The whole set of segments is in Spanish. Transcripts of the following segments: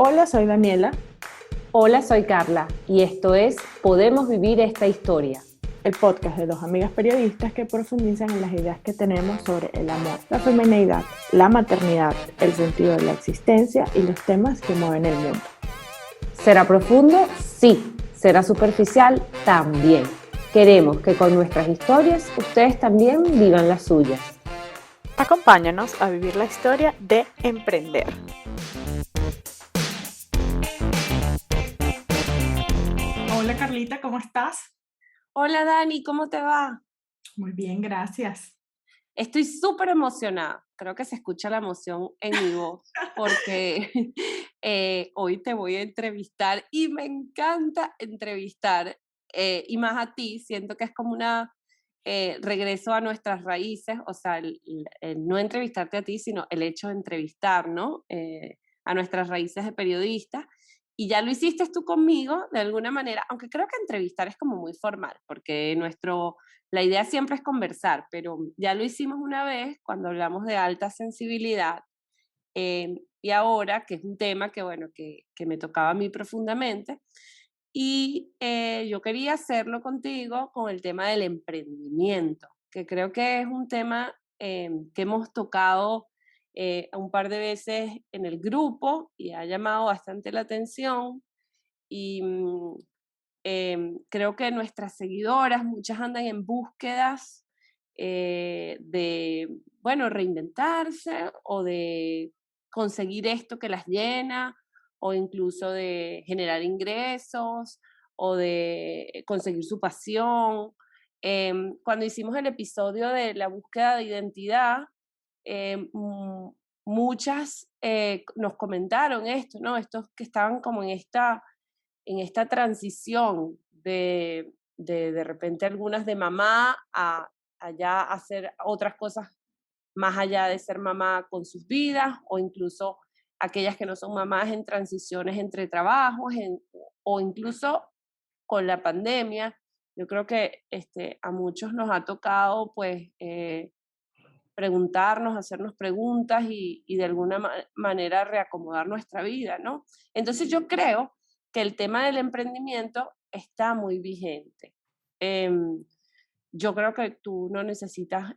Hola, soy Daniela, Hola, soy Carla y esto es Podemos vivir esta historia. el podcast de dos amigas periodistas que profundizan en las ideas que tenemos sobre el amor, la femineidad, la maternidad, el sentido de la existencia y los temas que mueven el mundo. ¿Será profundo? Sí. ¿Será superficial? También. Queremos que con nuestras historias ustedes también vivan las suyas. Acompáñanos a vivir la historia de emprender. Hola Carlita, ¿cómo estás? Hola Dani, ¿cómo te va? Muy bien, gracias. Estoy súper emocionada. Creo que se escucha la emoción en mi voz porque hoy te voy a entrevistar y me encanta entrevistar y más a ti. Siento que es como una regreso a nuestras raíces, o sea, el no entrevistarte a ti, sino el hecho de entrevistar, ¿no? A nuestras raíces de periodista. Y ya lo hiciste tú conmigo de alguna manera, aunque creo que entrevistar es como muy formal, porque la idea siempre es conversar, pero ya lo hicimos una vez cuando hablamos de alta sensibilidad y ahora, que es un tema que, bueno, que me tocaba a mí profundamente, y yo quería hacerlo contigo con el tema del emprendimiento, que creo que es un tema que hemos tocado un par de veces en el grupo y ha llamado bastante la atención. Y creo que nuestras seguidoras, muchas andan en búsquedas de, bueno, reinventarse o de conseguir esto que las llena o incluso de generar ingresos o de conseguir su pasión. Cuando hicimos el episodio de la búsqueda de identidad, muchas nos comentaron esto, ¿no? Estos que estaban como en esta transición de repente algunas de mamá a ya hacer otras cosas más allá de ser mamá con sus vidas o incluso aquellas que no son mamás en transiciones entre trabajos o incluso con la pandemia. Yo creo que a muchos nos ha tocado pues preguntarnos, hacernos preguntas y de alguna manera reacomodar nuestra vida, ¿no? Entonces yo creo que el tema del emprendimiento está muy vigente. Em, yo creo que tú no necesitas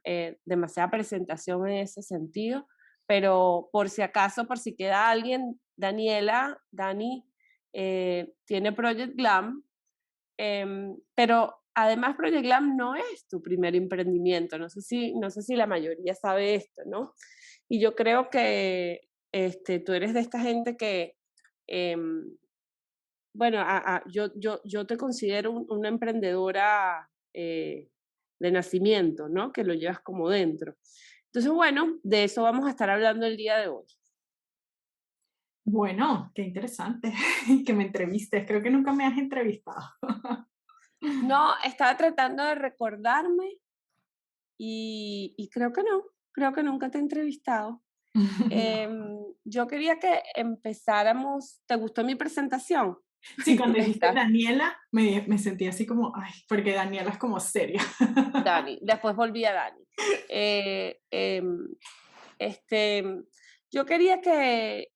demasiada presentación en ese sentido, pero por si acaso, por si queda alguien, Dani, tiene Project Glam, pero además Project Glam no es tu primer emprendimiento, no sé si la mayoría sabe esto, ¿no? Y yo creo que tú eres de esta gente que, em, bueno, yo te considero una emprendedora de nacimiento, ¿no? Que lo llevas como dentro. Entonces, bueno, de eso vamos a estar hablando el día de hoy. Bueno, qué interesante que me entrevistes. Creo que nunca me has entrevistado. No, estaba tratando de recordarme y creo que nunca te he entrevistado. Yo quería que empezáramos. ¿Te gustó mi presentación? Sí, cuando dijiste Esta, Daniela, me sentí así como, ay, porque Daniela es como seria. Dani. Después volví a Dani. Eh, em, este, yo quería que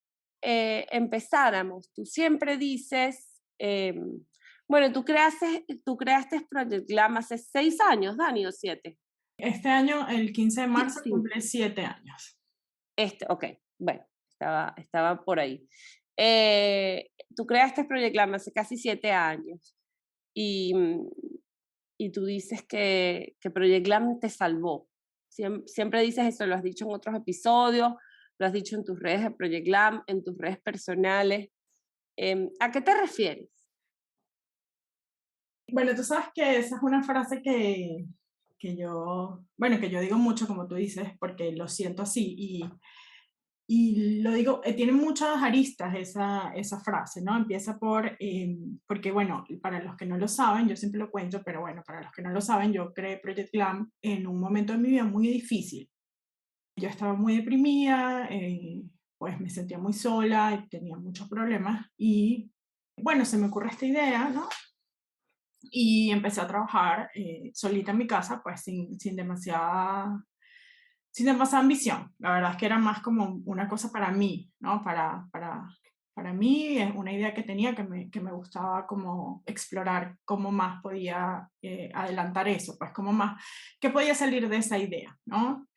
empezáramos. Tú siempre dices, bueno, tú creaste Project Glam hace 6 años, Dani, o 7. Este año, el 15 de Sí, marzo, sí. cumple 7 años. Ok, bueno, estaba por ahí. Tú creaste Project Glam hace casi 7 años y, y tú dices que Project Glam te salvó. Siempre dices eso, lo has dicho en otros episodios, lo has dicho en tus redes de Project Glam, en tus redes personales. ¿A qué te refieres? Bueno, tú sabes que esa es una frase bueno, que yo digo mucho, como tú dices, porque lo siento así y lo digo, tiene muchas aristas esa frase, ¿no? Empieza porque bueno, para los que no lo saben, yo siempre lo cuento, pero bueno, para los que no lo saben, yo creé Project Glam en un momento de mi vida muy difícil. Yo estaba muy deprimida, pues me sentía muy sola y tenía muchos problemas y bueno, se me ocurre esta idea, ¿no? Y empecé a trabajar solita en mi casa, pues sin demasiada ambición. La verdad es que era más como una cosa para mí, ¿no? Para Para mí es una idea que tenía que me gustaba como explorar cómo más podía adelantar eso, pues cómo más, qué podía salir de esa idea, ¿no?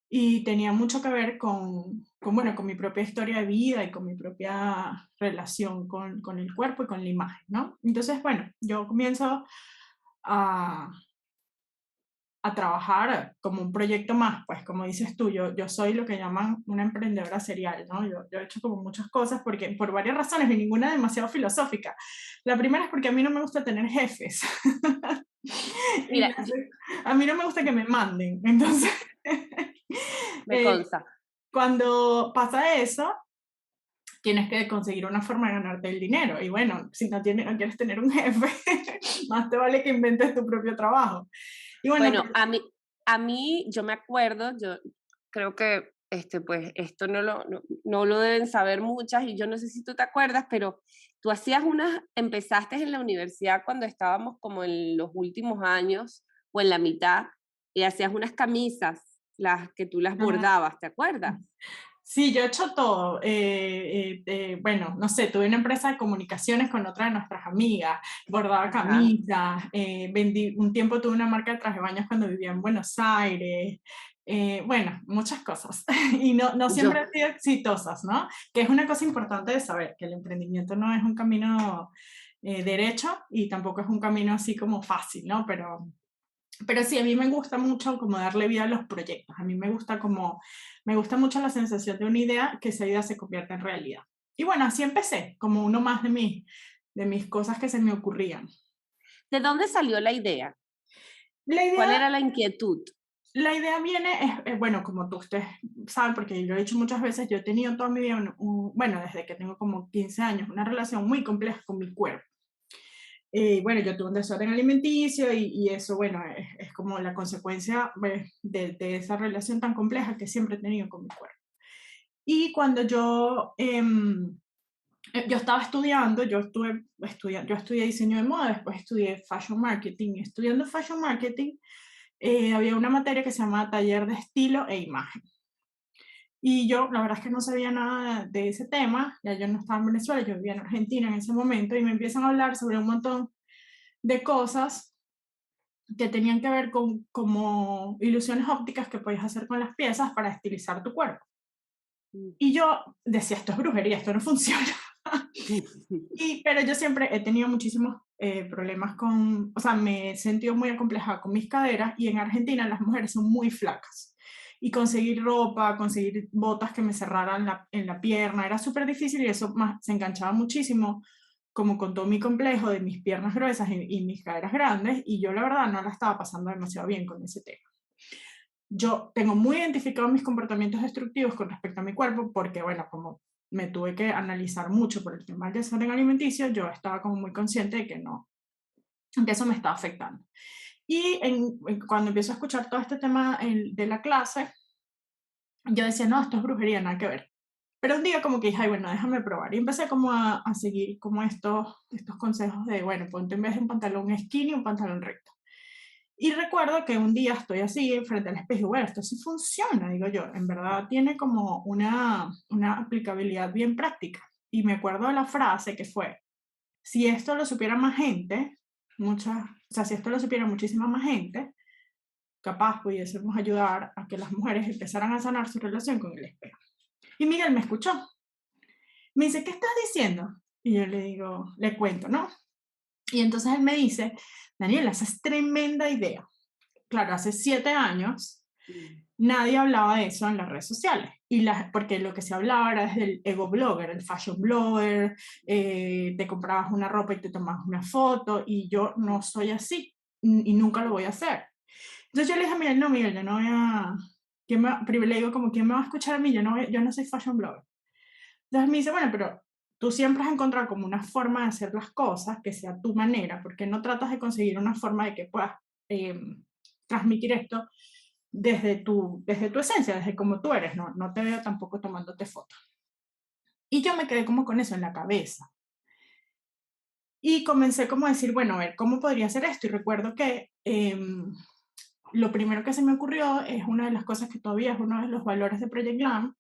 Y tenía mucho que ver bueno, con mi propia historia de vida y con mi propia relación con el cuerpo y con la imagen, ¿no? Entonces, bueno, yo comienzo a, a trabajar como un proyecto más, pues como dices tú, yo soy lo que llaman una emprendedora serial, ¿no? Yo he hecho como muchas cosas porque, por varias razones y ninguna demasiado filosófica. La primera es porque a mí no me gusta tener jefes. Mira, Entonces, a mí no me gusta que me manden. Entonces, me eh, consta. cuando pasa eso, tienes que conseguir una forma de ganarte el dinero. Y bueno, si no quieres tener un jefe, más te vale que inventes tu propio trabajo. Y bueno, Bueno, a mí, yo me acuerdo, yo creo que pues esto no lo deben saber muchas y yo no sé si tú te acuerdas, pero tú empezaste en la universidad cuando estábamos como en los últimos años o en la mitad y hacías unas camisas, las que tú las ah, bordabas, ¿te acuerdas? sí, yo he hecho todo. Bueno, no sé, tuve una empresa de comunicaciones con otra de nuestras amigas, bordaba Ajá. camisas, vendí, un tiempo tuve una marca de traje de baños cuando vivía en Buenos Aires, bueno, muchas cosas. Y no siempre Yo, han sido exitosas, ¿no? Que es una cosa importante de saber, que el emprendimiento no es un camino derecho y tampoco es un camino así como fácil, ¿no? Pero sí, a mí me gusta mucho como darle vida a los proyectos. A mí me gusta mucho la sensación de una idea que esa idea se convierta en realidad. Y bueno, así empecé, como uno más de mis cosas que se me ocurrían. ¿de dónde salió la idea? La ¿Cuál idea, era la inquietud? la idea viene, bueno, como tú ustedes saben, porque yo lo he dicho muchas veces, yo he tenido toda mi vida, bueno, desde que tengo como 15 años, una relación muy compleja con mi cuerpo. Bueno, yo tuve un desorden alimenticio y eso, bueno, es como la consecuencia pues, de esa relación tan compleja que siempre he tenido con mi cuerpo. Y cuando yo estaba estudiando, yo estudié diseño de moda, después estudié fashion marketing. Estudiando fashion marketing, había una materia que se llamaba taller de estilo e imagen. Y yo, la verdad es que no sabía nada de ese tema, ya yo no estaba en Venezuela, yo vivía en Argentina en ese momento, y me empiezan a hablar sobre un montón de cosas que tenían que ver con como ilusiones ópticas que podías hacer con las piezas para estilizar tu cuerpo. Y yo decía, esto es brujería, esto no funciona. Pero yo siempre he tenido muchísimos problemas o sea, me he sentido muy acomplejada con mis caderas y en Argentina las mujeres son muy flacas. Y conseguir ropa, conseguir botas que me cerraran en la pierna era súper difícil y eso más, se enganchaba muchísimo como con todo mi complejo de mis piernas gruesas y mis caderas grandes y yo la verdad no la estaba pasando demasiado bien con ese tema. Yo tengo muy identificados mis comportamientos destructivos con respecto a mi cuerpo porque, bueno, como me tuve que analizar mucho por el tema del desorden alimenticio, yo estaba como muy consciente de que no, que eso me estaba afectando. Y cuando empiezo a escuchar todo este tema de la clase, yo decía, no, esto es brujería, nada que ver. Pero un día como que dije, ay, bueno, déjame probar. Y empecé como a seguir como estos consejos de, bueno, ponte en vez de un pantalón skinny, un pantalón recto. Y recuerdo que un día estoy así frente al espejo, bueno, esto sí funciona, digo yo, en verdad tiene como una aplicabilidad bien práctica. Y me acuerdo de la frase que fue, si esto lo supiera más gente, o sea, si esto lo supiera muchísima más gente, capaz pudiésemos ayudar a que las mujeres empezaran a sanar su relación con el espejo. Y Miguel me escuchó. Me dice, ¿qué estás diciendo? Y yo le digo, le cuento, ¿no? Y entonces él me dice, Daniela, esa es tremenda idea. Claro, hace 7 años nadie hablaba de eso en las redes sociales. Porque lo que se hablaba era desde el ego blogger, el fashion blogger, te comprabas una ropa y te tomabas una foto, y yo no soy así y nunca lo voy a hacer. Entonces yo le dije a Miguel, no, Miguel, yo no voy a... privilegio como, ¿quién me va a escuchar a mí? Yo no soy fashion blogger. Entonces me dice, bueno, pero tú siempre has encontrado como una forma de hacer las cosas que sea tu manera, porque no tratas de conseguir una forma de que puedas eh, transmitir esto desde tu esencia, desde como tú eres, no te veo tampoco tomándote fotos. Y yo me quedé como con eso en la cabeza. Y comencé como a decir, bueno, a ver, ¿cómo podría hacer esto? Y recuerdo que lo primero que se me ocurrió es una de las cosas que todavía es uno de los valores de Project Glam,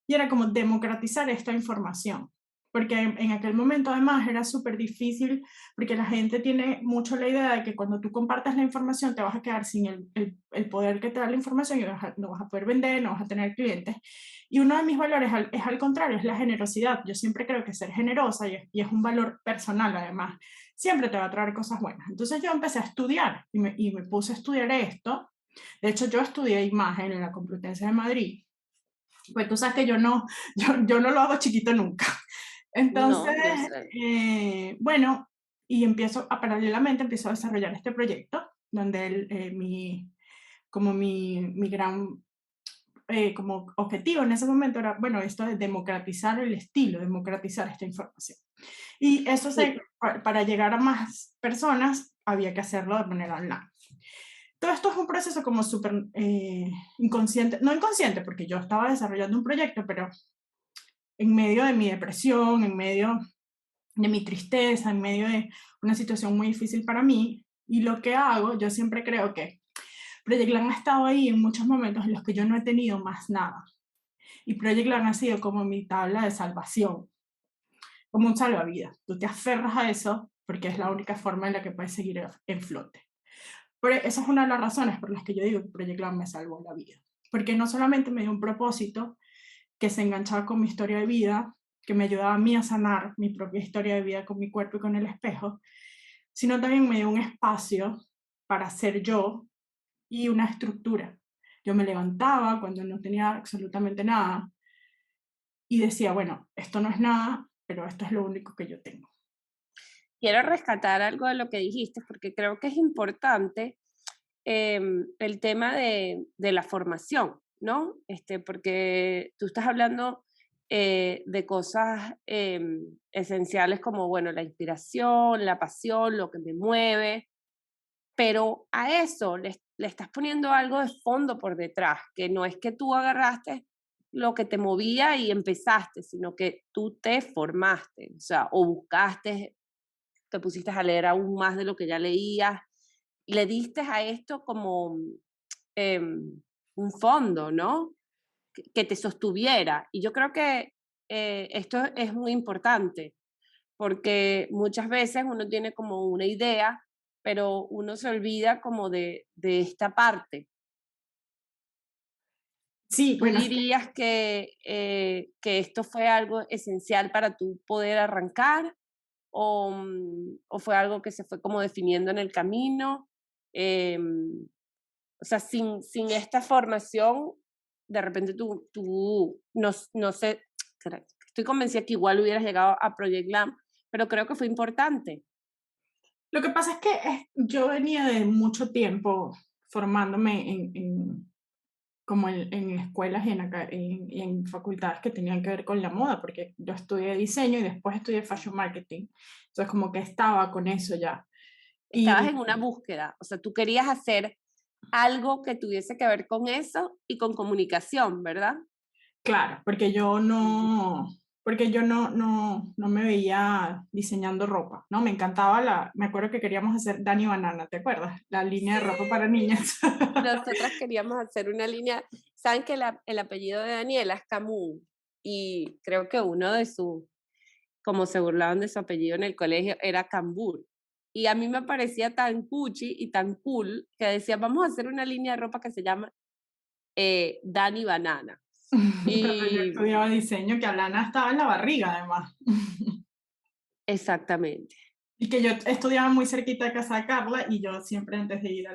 y era como democratizar esta información. porque en aquel momento además era súper difícil, porque la gente tiene mucho la idea de que cuando tú compartes la información te vas a quedar sin el poder que te da la información y no vas a poder vender, no vas a tener clientes. Y uno de mis valores es al contrario, es la generosidad. Yo siempre creo que ser generosa, y es un valor personal además, siempre te va a traer cosas buenas. Entonces yo empecé a estudiar y me puse a estudiar esto. De hecho, yo estudié imagen en la Complutense de Madrid. Pues tú sabes que yo no lo hago chiquito nunca. Entonces, No, yo sé. bueno, y paralelamente empiezo a desarrollar este proyecto, donde como mi gran como objetivo en ese momento era, bueno, esto de democratizar el estilo, democratizar esta información. Y eso Sí, para llegar a más personas había que hacerlo de manera online. Todo esto es un proceso como súper inconsciente, no inconsciente, porque yo estaba desarrollando un proyecto, pero en medio de mi depresión, en medio de mi tristeza, en medio de una situación muy difícil para mí, y lo que hago, yo siempre creo que Project Lan ha estado ahí en muchos momentos en los que yo no he tenido más nada. Y Project Lan ha sido como mi tabla de salvación, como un salvavidas. Tú te aferras a eso porque es la única forma en la que puedes seguir en flote. Pero esa es una de las razones por las que yo digo que Project Lan me salvó la vida. Porque no solamente me dio un propósito que se enganchaba con mi historia de vida, que me ayudaba a mí a sanar mi propia historia de vida con mi cuerpo y con el espejo, sino también me dio un espacio para ser yo y una estructura. Yo me levantaba cuando no tenía absolutamente nada y decía, bueno, esto no es nada, pero esto es lo único que yo tengo. quiero rescatar algo de lo que dijiste porque creo que es importante el tema de la formación, ¿no? Porque tú estás hablando de cosas esenciales como, bueno, la inspiración, la pasión, lo que me mueve, pero a eso le estás poniendo algo de fondo por detrás, que no es que tú agarraste lo que te movía y empezaste, sino que tú te formaste, o sea, o buscaste, te pusiste a leer aún más de lo que ya leías, le diste a esto como un fondo, ¿no? Que te sostuviera. Y yo creo que esto es muy importante, porque muchas veces uno tiene como una idea, pero uno se olvida como de esta parte. Sí, ¿Tú bueno, dirías que esto fue algo esencial para tú poder arrancar o fue algo que se fue como definiendo en el camino? Em, o sea, sin esta formación, de repente tú no sé, estoy convencida que igual hubieras llegado a Project Glam, pero creo que fue importante. lo que pasa es que yo venía de mucho tiempo formándome como en escuelas y en facultades que tenían que ver con la moda, porque yo estudié diseño y después estudié fashion marketing. Entonces como que estaba con eso ya. Estabas Y en una búsqueda, o sea, tú querías hacer algo que tuviese que ver con eso y con comunicación, ¿verdad? claro, Ujú. porque yo no me veía diseñando ropa, ¿no? Me encantaba me acuerdo que queríamos hacer Dani Banana, ¿te acuerdas? La línea de Sí, ropa para niñas. nosotras queríamos hacer una línea, saben que el apellido de Daniela es Camus y creo que uno de sus, como se burlaban de su apellido en el colegio, era Cambur. Y a mí me parecía tan cuchi y tan cool que decía, vamos a hacer una línea de ropa que se llama Dani Banana. Cuando yo Y estudiaba diseño, que Alana estaba en la barriga además. exactamente. Y que yo estudiaba muy cerquita de casa de Carla y yo siempre antes de ir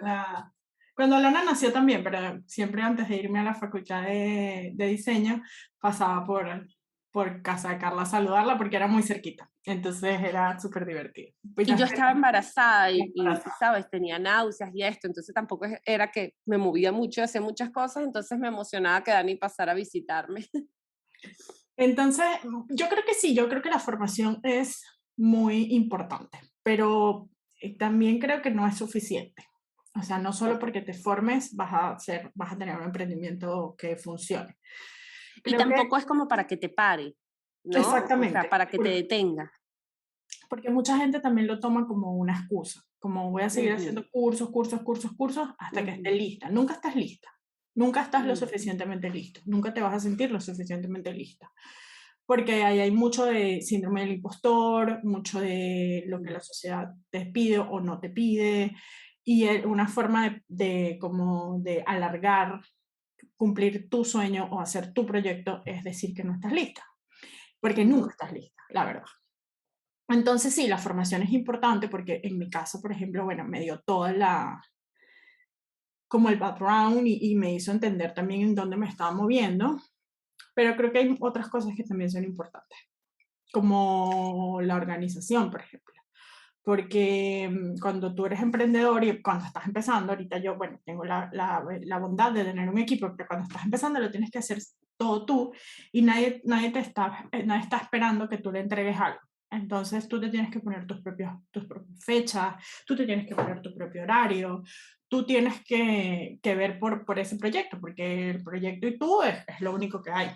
Cuando Alana nació también, pero siempre antes de irme a la facultad de diseño, pasaba por casa de Carla a saludarla porque era muy cerquita. Entonces era súper divertido. Pues Y ya yo estaba embarazada y, embarazada. ¿sabes? Tenía náuseas y esto, entonces tampoco era que me movía mucho, hacía muchas cosas, entonces me emocionaba que Dani pasara a visitarme. Entonces, yo creo que sí, yo creo que la formación es muy importante, pero también creo que no es suficiente. O sea, no solo Ok. porque te formes vas a tener un emprendimiento que funcione. Y Creo que tampoco es como para que te pare, ¿no? O sea, exactamente, para que te detenga. porque mucha gente también lo toma como una excusa, como voy a seguir Ujú, haciendo cursos, cursos, cursos, cursos hasta que esté ujú, lista. Nunca estás lista, nunca estás lo ujú. suficientemente listo, nunca te vas a sentir lo suficientemente lista. porque ahí hay mucho de síndrome del impostor, mucho de lo que la sociedad te pide o no te pide, y una forma como de alargar, cumplir tu sueño o hacer tu proyecto es decir que no estás lista, porque nunca Ujú. estás lista, la verdad. Entonces sí, la formación es importante porque en mi caso, por ejemplo, bueno, me dio toda como el background y me hizo entender también en dónde me estaba moviendo, pero creo que hay otras cosas que también son importantes, como la organización, por ejemplo. Porque cuando tú eres emprendedor y cuando estás empezando, ahorita yo, bueno, tengo la bondad de tener un equipo, pero cuando estás empezando lo tienes que hacer todo tú y nadie está esperando que tú le entregues algo. Entonces tú te tienes que poner tus propias fechas, tú te tienes que poner tu propio horario, tú tienes que ver por ese proyecto, porque el proyecto y tú es lo único que hay.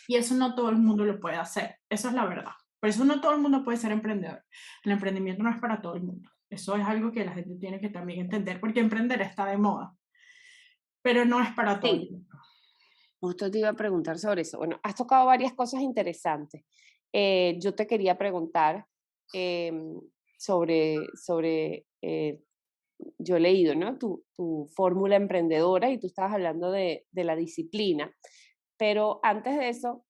Y eso no todo el mundo lo puede hacer, eso es la verdad. Por eso no todo el mundo puede ser emprendedor. El emprendimiento no es para todo el mundo. Eso es algo que la gente tiene que también entender, porque emprender está de moda, pero no es para todo el Sí, mundo. justo te iba a preguntar sobre eso. Bueno, has tocado varias cosas interesantes. Yo te quería preguntar sobre yo he leído, ¿no? Tu fórmula emprendedora y tú estabas hablando de la disciplina. Pero antes de eso,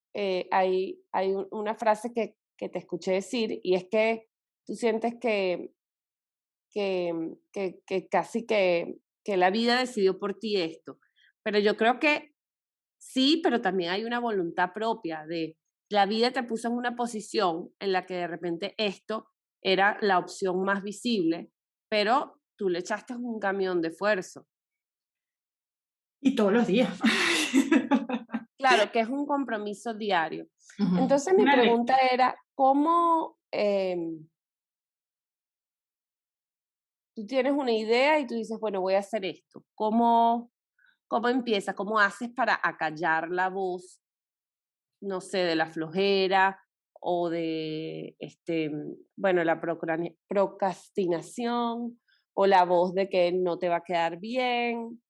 hay una frase que te escuché decir y es que tú sientes que casi que la vida decidió por ti esto. Pero yo creo que sí, pero también hay una voluntad propia de la vida te puso en una posición en la que de repente esto era la opción más visible, pero tú le echaste un camión de esfuerzo. Y todos los días. Claro, que es un compromiso diario. Ujú. Entonces mi Una pregunta elección. era, ¿cómo tú tienes una idea y tú dices, bueno, voy a hacer esto? ¿Cómo empiezas? ¿Cómo haces para acallar la voz, no sé, de la flojera o de, bueno, la procrastinación o la voz de que no te va a quedar bien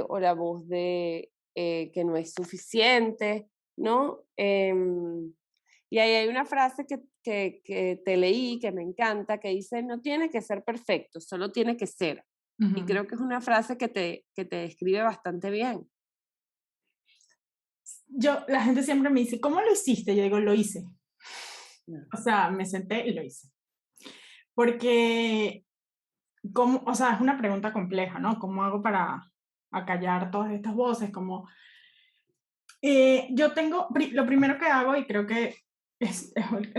o la voz de que no es suficiente, ¿no? Y ahí hay una frase que te leí que me encanta, que dice, no tiene que ser perfecto, solo tiene que ser. Y Ujú. creo que es una frase que te describe bastante bien. La gente siempre me dice, ¿cómo lo hiciste? Yo digo, lo hice. No. O sea, me senté y lo hice. Porque, o sea, es una pregunta compleja, ¿no? ¿Cómo hago para acallar todas estas voces? Yo lo primero que hago, y creo que es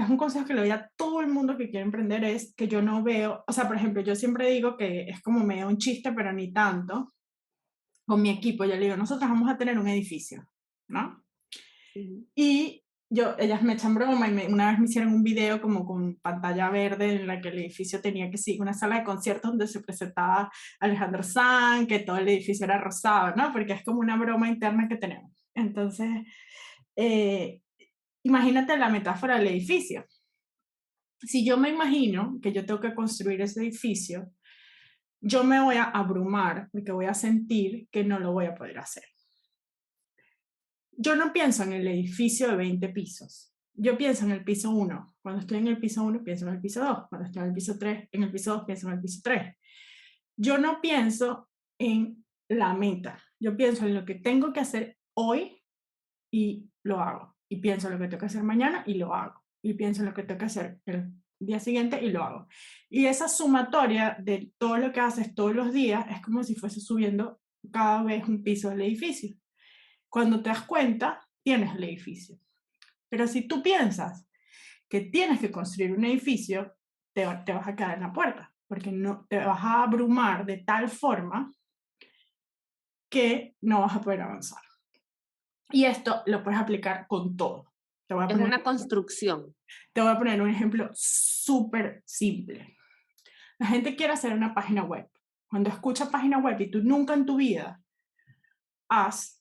un consejo que le doy a todo el mundo que quiere emprender, es que yo no veo, o sea, por ejemplo, yo siempre digo que es como medio un chiste, pero ni tanto, con mi equipo, yo le digo, nosotros vamos a tener un edificio, ¿no? Ujú. Y ellas me echan broma y una vez me hicieron un video como con pantalla verde en la que el edificio tenía que sí, una sala de conciertos donde se presentaba Alejandro Sanz, que todo el edificio era rosado, ¿no? Porque es como una broma interna que tenemos. Entonces, eh, imagínate la metáfora del edificio. Si yo me imagino que yo tengo que construir ese edificio, yo me voy a abrumar porque voy a sentir que no lo voy a poder hacer. Yo no pienso en el edificio de 20 pisos. Yo pienso en el piso 1. Cuando estoy en el piso 1, pienso en el piso 2. Cuando estoy en el piso 3, en el piso 2, pienso en el piso 3. Yo no pienso en la meta. Yo pienso en lo que tengo que hacer hoy y lo hago. Y pienso en lo que tengo que hacer mañana y lo hago. Y pienso en lo que tengo que hacer el día siguiente y lo hago. Y esa sumatoria de todo lo que haces todos los días es como si fuese subiendo cada vez un piso del edificio. Cuando te das cuenta, tienes el edificio. Pero si tú piensas que tienes que construir un edificio, te vas a quedar en la puerta, porque no, te vas a abrumar de tal forma que no vas a poder avanzar. Y esto lo puedes aplicar con todo. Te voy a Es poner, una construcción. te voy a poner un ejemplo súper simple. La gente quiere hacer una página web. Cuando escucha página web y tú nunca en tu vida has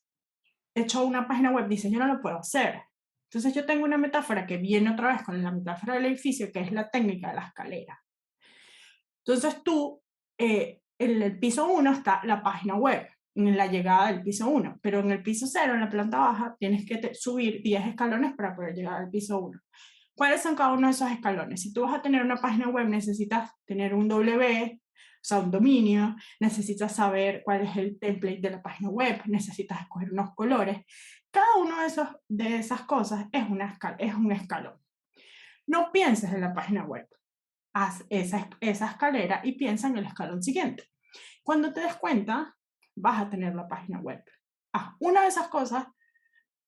hecho una página web, dices, yo no lo puedo hacer. Entonces yo tengo una metáfora que viene otra vez con la metáfora del edificio, que es la técnica de la escalera. Entonces tú, en el piso 1 está la página web. en la llegada del piso 1, pero en el piso 0, en la planta baja, tienes que subir 10 escalones para poder llegar al piso 1. ¿Cuáles son cada uno de esos escalones? Si tú vas a tener una página web, necesitas tener un W, o sea, un dominio, necesitas saber cuál es el template de la página web, necesitas escoger unos colores. Cada uno de esas cosas es un escalón. No pienses en la página web, haz esa escalera y piensa en el escalón siguiente. Cuando te des cuenta, vas a tener la página web. Haz una de esas cosas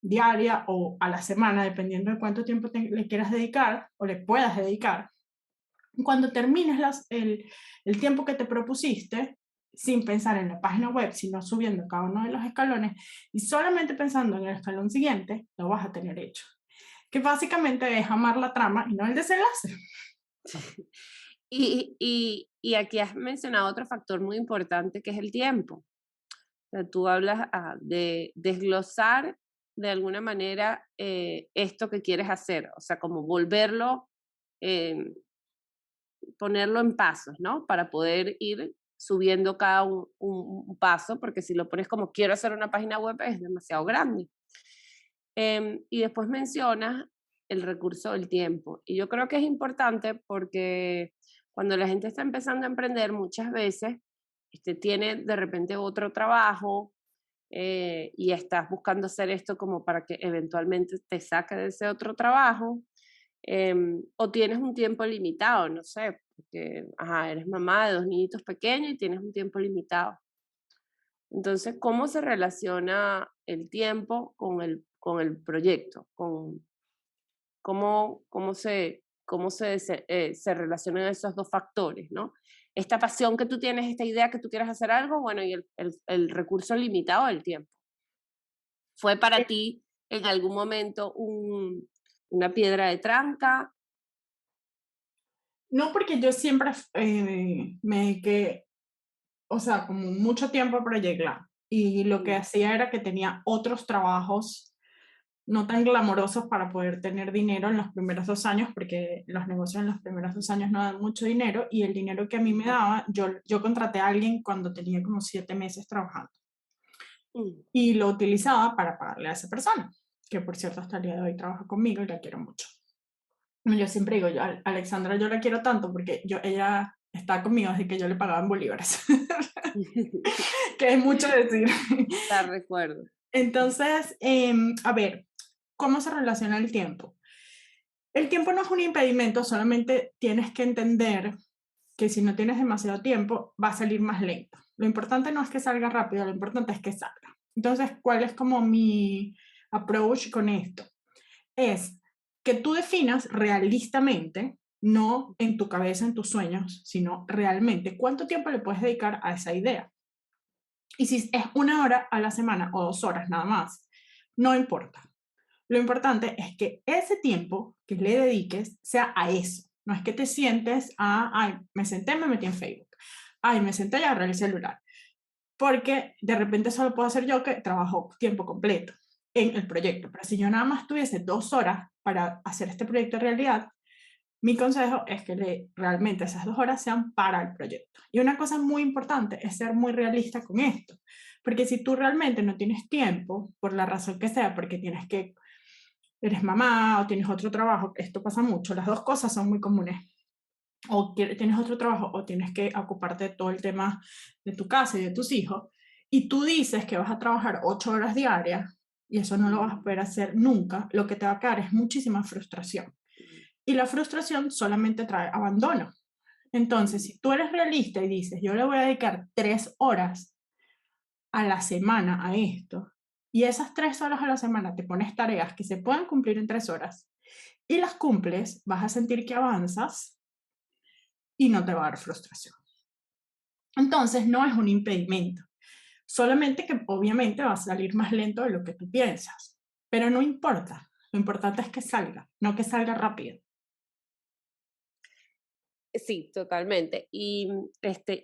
diaria o a la semana, dependiendo de cuánto tiempo le quieras dedicar o le puedas dedicar. Cuando termines el tiempo que te propusiste, sin pensar en la página web, sino subiendo cada uno de los escalones y solamente pensando en el escalón siguiente, lo vas a tener hecho. Que básicamente es amar la trama y no el desenlace. Y aquí has mencionado otro factor muy importante que es el tiempo. O sea, tú hablas de desglosar de alguna manera esto que quieres hacer, o sea, como volverlo, ponerlo en pasos, ¿no? Para poder ir subiendo cada un paso, porque si lo pones como quiero hacer una página web es demasiado grande. Y después mencionas el recurso del tiempo. Y yo creo que es importante porque cuando la gente está empezando a emprender, muchas veces tiene de repente otro trabajo y estás buscando hacer esto como para que eventualmente te saque de ese otro trabajo. O tienes un tiempo limitado, no sé, porque eres mamá de 2 niñitos pequeños y tienes un tiempo limitado. Entonces, ¿cómo se relaciona el tiempo con el proyecto? ¿Cómo se relacionan esos dos factores, ¿no? Esta pasión que tú tienes, esta idea que tú quieres hacer algo, bueno, y el recurso limitado del tiempo. ¿Fue para ti en algún momento una piedra de tranca? No, porque yo siempre me dediqué, o sea, como mucho tiempo a Project Glam. Y lo que Mm, hacía era que tenía otros trabajos no tan glamorosos para poder tener dinero en los primeros 2 años, porque los negocios en los primeros 2 años no dan mucho dinero, y el dinero que a mí me mm, daba, yo contraté a alguien cuando tenía como 7 meses trabajando, mm. y lo utilizaba para pagarle a esa persona, que por cierto hasta el día de hoy trabaja conmigo y la quiero mucho. Yo siempre digo, Alexandra, yo la quiero tanto porque ella está conmigo desde que yo le pagaba en bolívares, que es mucho decir. La recuerdo. Entonces, a ver, ¿cómo se relaciona el tiempo? El tiempo no es un impedimento, solamente tienes que entender que si no tienes demasiado tiempo, va a salir más lento. Lo importante no es que salga rápido, lo importante es que salga. Entonces, ¿cuál es como mi approach con esto? Es que tú definas realistamente, no en tu cabeza, en tus sueños, sino realmente cuánto tiempo le puedes dedicar a esa idea. Y si es 1 hora a la semana o 2 horas nada más, no importa. Lo importante es que ese tiempo que le dediques sea a eso. No es que te sientes a, ay, me senté, me metí en Facebook. Ay, me senté y agarré el celular. Porque de repente solo puedo hacer yo que trabajo tiempo completo en el proyecto. Pero si yo nada más tuviese 2 horas para hacer este proyecto realidad, mi consejo es que realmente esas 2 horas sean para el proyecto. Y una cosa muy importante es ser muy realista con esto. Porque si tú realmente no tienes tiempo, por la razón que sea, porque eres mamá o tienes otro trabajo, esto pasa mucho, las dos cosas son muy comunes. O tienes otro trabajo o tienes que ocuparte de todo el tema de tu casa y de tus hijos, y tú dices que vas a trabajar 8 horas diarias y eso no lo vas a poder hacer nunca, lo que te va a quedar es muchísima frustración. Y la frustración solamente trae abandono. Entonces, si tú eres realista y dices, yo le voy a dedicar 3 horas a la semana a esto, y esas 3 horas a la semana te pones tareas que se pueden cumplir en 3 horas y las cumples, vas a sentir que avanzas y no te va a dar frustración. Entonces, no es un impedimento, solamente que obviamente va a salir más lento de lo que tú piensas, pero no importa, lo importante es que salga, no que salga rápido. Sí, totalmente. Y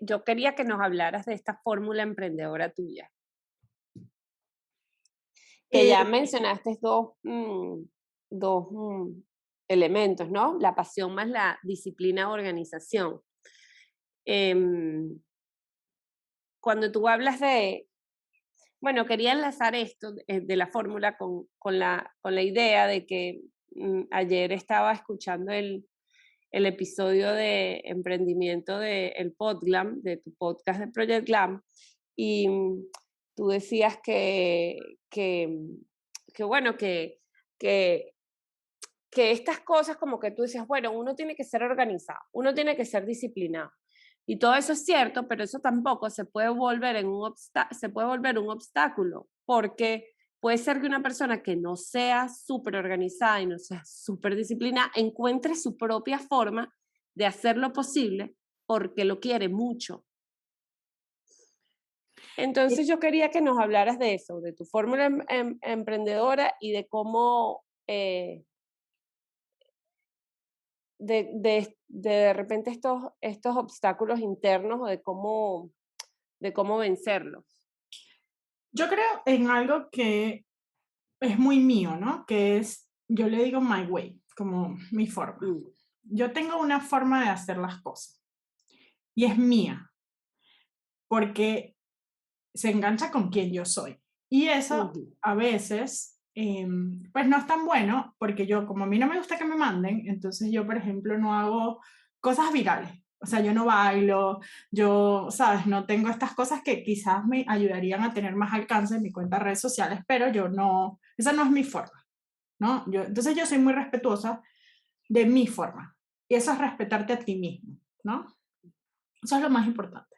yo quería que nos hablaras de esta fórmula emprendedora tuya, que Eh, ya mencionaste dos elementos, ¿no? La pasión más la disciplina o organización. Em, Cuando tú hablas Bueno, quería enlazar esto de la fórmula con la idea de que ayer estaba escuchando el episodio de emprendimiento de el Podglam, de tu podcast de Project Glam, y tú decías que bueno, que, que estas cosas como que tú decías, bueno, uno tiene que ser organizado, uno tiene que ser disciplinado. Y todo eso es cierto, pero eso tampoco se puede volver se puede volver un obstáculo, porque puede ser que una persona que no sea súper organizada y no sea súper disciplinada encuentre su propia forma de hacer lo posible porque lo quiere mucho. Entonces yo quería que nos hablaras de eso, de tu fórmula emprendedora y de cómo de repente estos obstáculos internos o de cómo vencerlos. Yo creo en algo que es muy mío, ¿no? Que es, yo le digo my way, como mi forma. Mm, Yo tengo una forma de hacer las cosas y es mía, porque se engancha con quien yo soy. Y eso ujú, a veces, pues no es tan bueno, porque yo, como a mí no me gusta que me manden, entonces yo, por ejemplo, no hago cosas virales. O sea, yo no bailo, yo, sabes, no tengo estas cosas que quizás me ayudarían a tener más alcance en mi cuenta de redes sociales, pero yo no, esa no es mi forma, ¿no? Entonces yo soy muy respetuosa de mi forma. Y eso es respetarte a ti mismo, ¿no? Eso es lo más importante.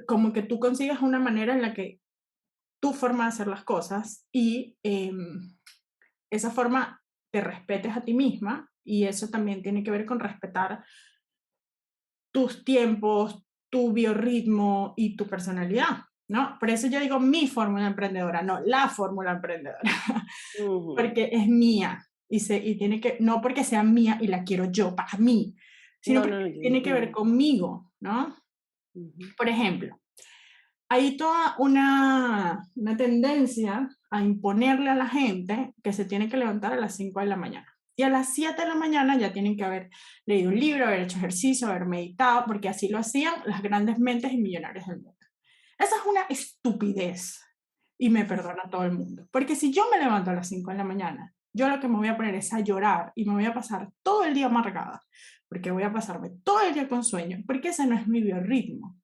Como que tú consigas una manera en la que tu forma de hacer las cosas y esa forma te respetes a ti misma y eso también tiene que ver con respetar tus tiempos, tu biorritmo y tu personalidad, ¿no? Por eso yo digo mi fórmula emprendedora, no la fórmula emprendedora, ujú. porque es mía y tiene que, no porque sea mía y la quiero yo para mí, sino No, porque no, no, yo tiene que ver entiendo. conmigo, ¿no? Ujú. Por ejemplo, hay toda una tendencia a imponerle a la gente que se tiene que levantar a las 5 de la mañana. Y a las 7 de la mañana ya tienen que haber leído un libro, haber hecho ejercicio, haber meditado, porque así lo hacían las grandes mentes y millonarios del mundo. Esa es una estupidez. Y me perdona todo el mundo. Porque si yo me levanto a las 5 de la mañana, yo lo que me voy a poner es a llorar y me voy a pasar todo el día amargada, porque voy a pasarme todo el día con sueño, porque ese no es mi biorritmo.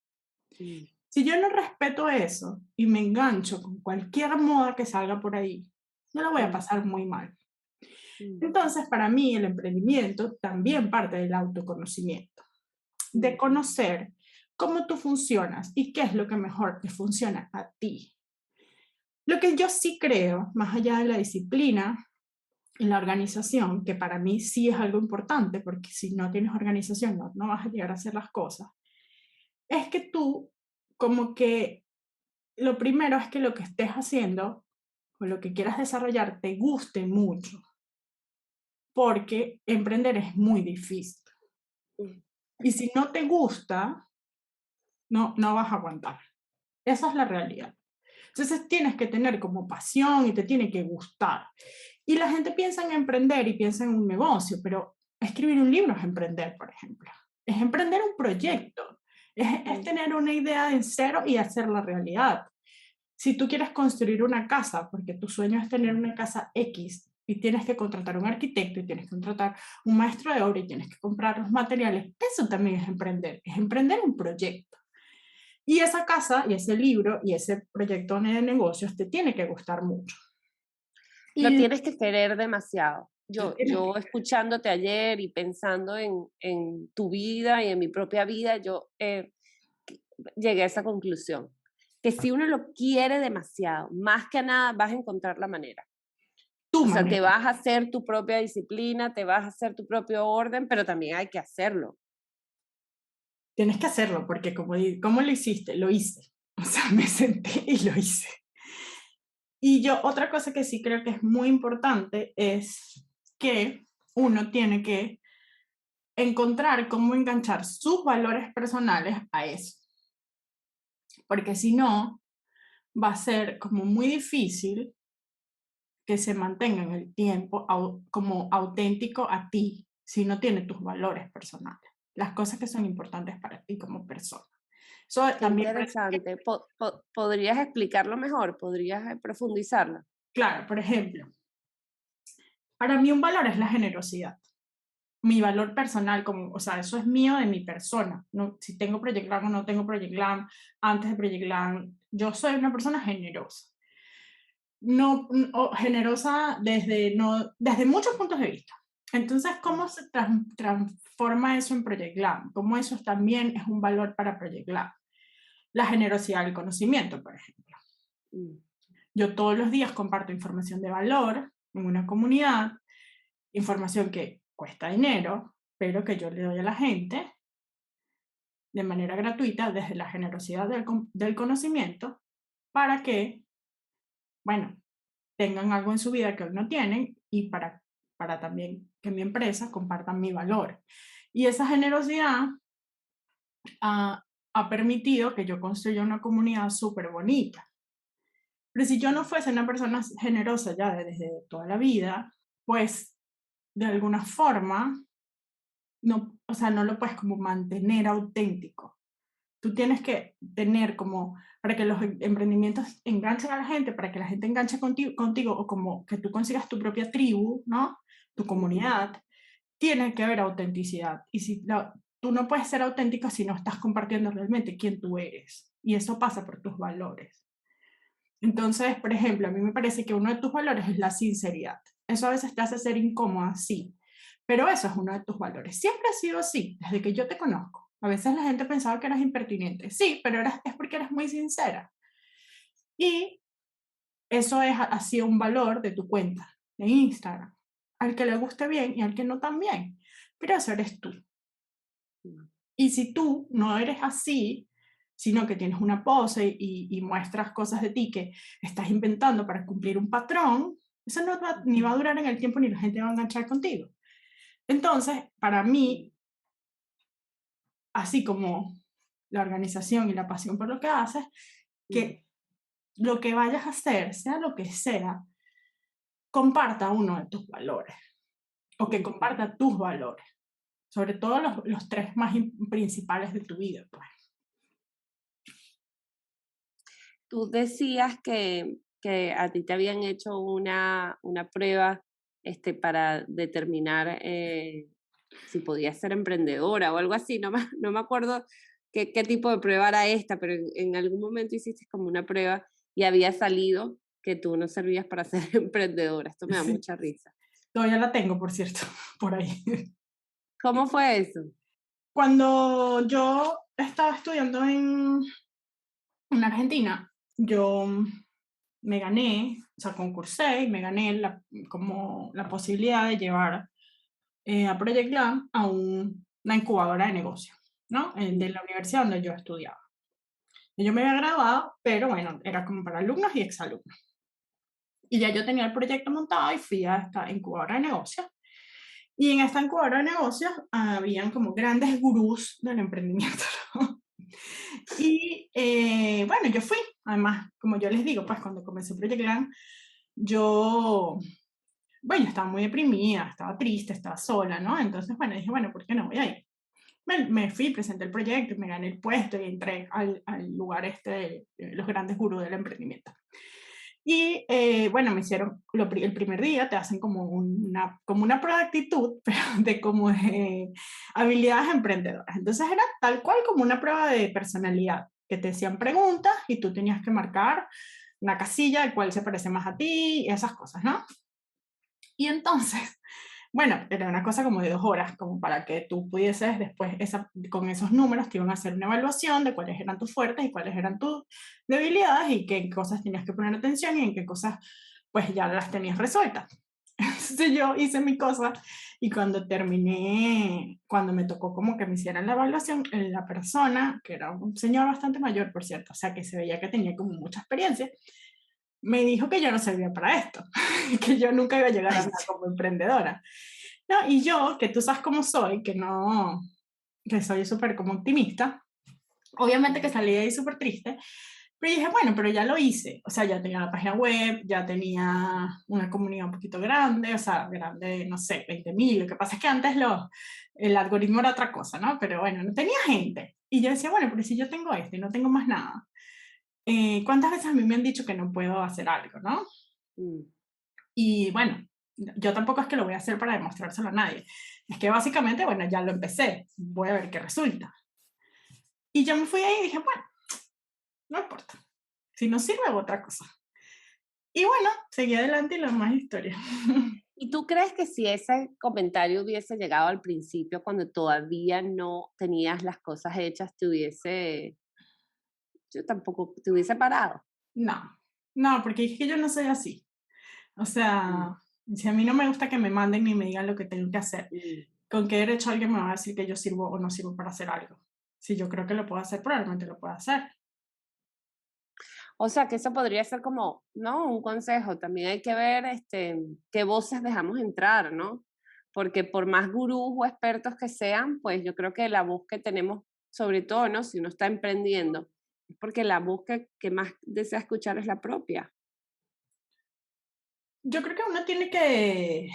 Mm, Si yo no respeto eso y me engancho con cualquier moda que salga por ahí, yo la voy a mm, pasar muy mal. mm, Entonces, para mí, el emprendimiento también parte del autoconocimiento, de mm, conocer cómo tú funcionas y qué es lo que mejor te funciona a ti. Lo que yo sí creo, más allá de la disciplina y la organización, que para mí sí es algo importante, porque si no tienes organización no vas a llegar a hacer las cosas, es que tú como que lo primero es que lo que estés haciendo o lo que quieras desarrollar te guste mucho, porque emprender es muy difícil. mm. Y si no te gusta, no vas a aguantar. Esa es la realidad. Entonces tienes que tener como pasión y te tiene que gustar. Y la gente piensa en emprender y piensa en un negocio, pero escribir un libro es emprender, por ejemplo. Es emprender un proyecto. Es Mm, tener una idea en cero y hacerla realidad. Si tú quieres construir una casa, porque tu sueño es tener una casa X y tienes que contratar un arquitecto y tienes que contratar un maestro de obra y tienes que comprar los materiales, eso también es emprender un proyecto. Y esa casa y ese libro y ese proyecto de negocios te tiene que gustar mucho. Lo Y tienes que querer demasiado. lo tienes Yo que... escuchándote ayer y pensando en tu vida y en mi propia vida, yo llegué a esa conclusión. Que si uno lo quiere demasiado, más que nada vas a encontrar la manera. Tu O sea, te manera. vas a hacer tu propia disciplina, te vas a hacer tu propio orden, pero también hay que hacerlo. Tienes que hacerlo, porque ¿cómo lo hiciste? Lo hice. O sea, me senté y lo hice. Y yo, otra cosa que sí creo que es muy importante es que uno tiene que encontrar cómo enganchar sus valores personales a eso, porque si no, va a ser como muy difícil que se mantenga en el tiempo como auténtico a ti si no tiene tus valores personales, las cosas que son importantes para ti como persona. Eso Qué también parece que, interesante. ¿Podrías explicarlo mejor? ¿Podrías profundizarlo? claro, por ejemplo, para mí un valor es la generosidad. Mi valor personal, como, o sea, eso es mío de mi persona. No, si tengo Project Glam o no tengo Project Glam, antes de Project Glam, yo soy una persona generosa. No, generosa desde, no, desde muchos puntos de vista. Entonces, ¿cómo se transforma eso en Project Glam? ¿Cómo eso también es un valor para Project Glam? La generosidad del conocimiento, por ejemplo. Mm. Yo todos los días comparto información de valor en una comunidad, información que cuesta dinero, pero que yo le doy a la gente de manera gratuita desde la generosidad del conocimiento para que, bueno, tengan algo en su vida que hoy no tienen y para también que mi empresa comparta mi valor. Y esa generosidad ha, ha permitido que yo construya una comunidad súper bonita. Pero si yo no fuese una persona generosa ya desde toda la vida, pues de alguna forma, no, o sea, no lo puedes como mantener auténtico. Tú tienes que tener como, para que los emprendimientos enganchen a la gente, para que la gente enganche contigo o como que tú consigas tu propia tribu, ¿no? Tu comunidad, tiene que haber autenticidad. Y si tú no puedes ser auténtica si no estás compartiendo realmente quién tú eres. Y eso pasa por tus valores. Entonces, por ejemplo, a mí me parece que uno de tus valores es la sinceridad. Eso a veces te hace ser incómoda, sí, pero eso es uno de tus valores. Siempre ha sido así, desde que yo te conozco. A veces la gente pensaba que eras impertinente, sí, pero es porque eres muy sincera. Y eso ha sido un valor de tu cuenta de Instagram, al que le guste bien y al que no también. Pero eso eres tú. Y si tú no eres así, sino que tienes una pose y muestras cosas de ti que estás inventando para cumplir un patrón, eso no va, ni va a durar en el tiempo ni la gente va a enganchar contigo. Entonces, para mí, así como la organización y la pasión por lo que haces, Mm. que lo que vayas a hacer, sea lo que sea, comparta uno de tus valores o que Mm. comparta tus valores, sobre todo los tres más principales de tu vida. Pues. Tú decías que a ti te habían hecho una prueba para determinar si podías ser emprendedora o algo así. No me acuerdo qué tipo de prueba era esta, pero en algún momento hiciste como una prueba y había salido que tú no servías para ser emprendedora. Esto me da Sí, mucha risa. todavía la tengo, por cierto, por ahí. ¿Cómo fue eso? Cuando yo estaba estudiando en Argentina, yo me gané, o sea, concursé y me gané como la posibilidad de llevar a Project Lab a una incubadora de negocios, ¿no? De la universidad donde yo estudiaba. Yo me había graduado, pero bueno, era como para alumnos y exalumnos. Y ya yo tenía el proyecto montado y fui a esta incubadora de negocios. Y en esta incubadora de negocios habían como grandes gurús del emprendimiento, ¿no? Y bueno, yo fui. Además, como yo les digo, pues cuando comencé Project Glam, yo, bueno, estaba muy deprimida, estaba triste, estaba sola, ¿no? Entonces, bueno, dije, bueno, ¿por qué no voy a ir? Me fui, presenté el proyecto, me gané el puesto y entré al lugar este de los grandes gurús del emprendimiento. Y bueno, me hicieron, el primer día te hacen como una prueba de actitud, pero de como de habilidades emprendedoras. Entonces era tal cual como una prueba de personalidad, que te hacían preguntas y tú tenías que marcar una casilla de cuál se parece más a ti y esas cosas, ¿no? Y entonces, bueno, era una cosa como de 2 horas, como para que tú pudieses después, con esos números, te iban a hacer una evaluación de cuáles eran tus fuertes y cuáles eran tus debilidades y qué cosas tenías que poner atención y en qué cosas pues ya las tenías resueltas. Entonces yo hice mi cosa y cuando terminé, cuando me tocó como que me hicieran la evaluación, la persona, que era un señor bastante mayor, por cierto, o sea que se veía que tenía como mucha experiencia, me dijo que yo no servía para esto, que yo nunca iba a llegar a nada como emprendedora. No, y yo, que tú sabes cómo soy, que no, que soy súper como optimista, obviamente que salí de ahí súper triste, pero dije, bueno, pero ya lo hice, o sea, ya tenía la página web, ya tenía una comunidad un poquito grande, o sea, grande, no sé, 20.000, lo que pasa es que antes el algoritmo era otra cosa, ¿no? Pero bueno, no tenía gente. Y yo decía, bueno, pero si yo tengo esto y no tengo más nada, ¿cuántas veces a mí me han dicho que no puedo hacer algo, no? Mm. Y bueno, yo tampoco es que lo voy a hacer para demostrárselo a nadie. Es que básicamente, bueno, ya lo empecé, voy a ver qué resulta. Y yo me fui ahí y dije, bueno, no importa, si no sirve, hago otra cosa. Y bueno, seguí adelante y la más historia. ¿Y tú crees que si ese comentario hubiese llegado al principio, cuando todavía no tenías las cosas hechas, yo tampoco, te hubiese parado? No, no, porque es que yo no soy así. O Mm, sea, si a mí no me gusta que me manden ni me digan lo que tengo que hacer, mm. ¿con qué derecho alguien me va a decir que yo sirvo o no sirvo para hacer algo? Si yo creo que lo puedo hacer, probablemente lo puedo hacer. O sea, que eso podría ser como, ¿no? Un consejo. También hay que ver qué voces dejamos entrar, ¿no? Porque por más gurús o expertos que sean, pues yo creo que la voz que tenemos, sobre todo, ¿no? Si uno está emprendiendo, es porque la voz que más desea escuchar es la propia. Yo creo que uno tiene que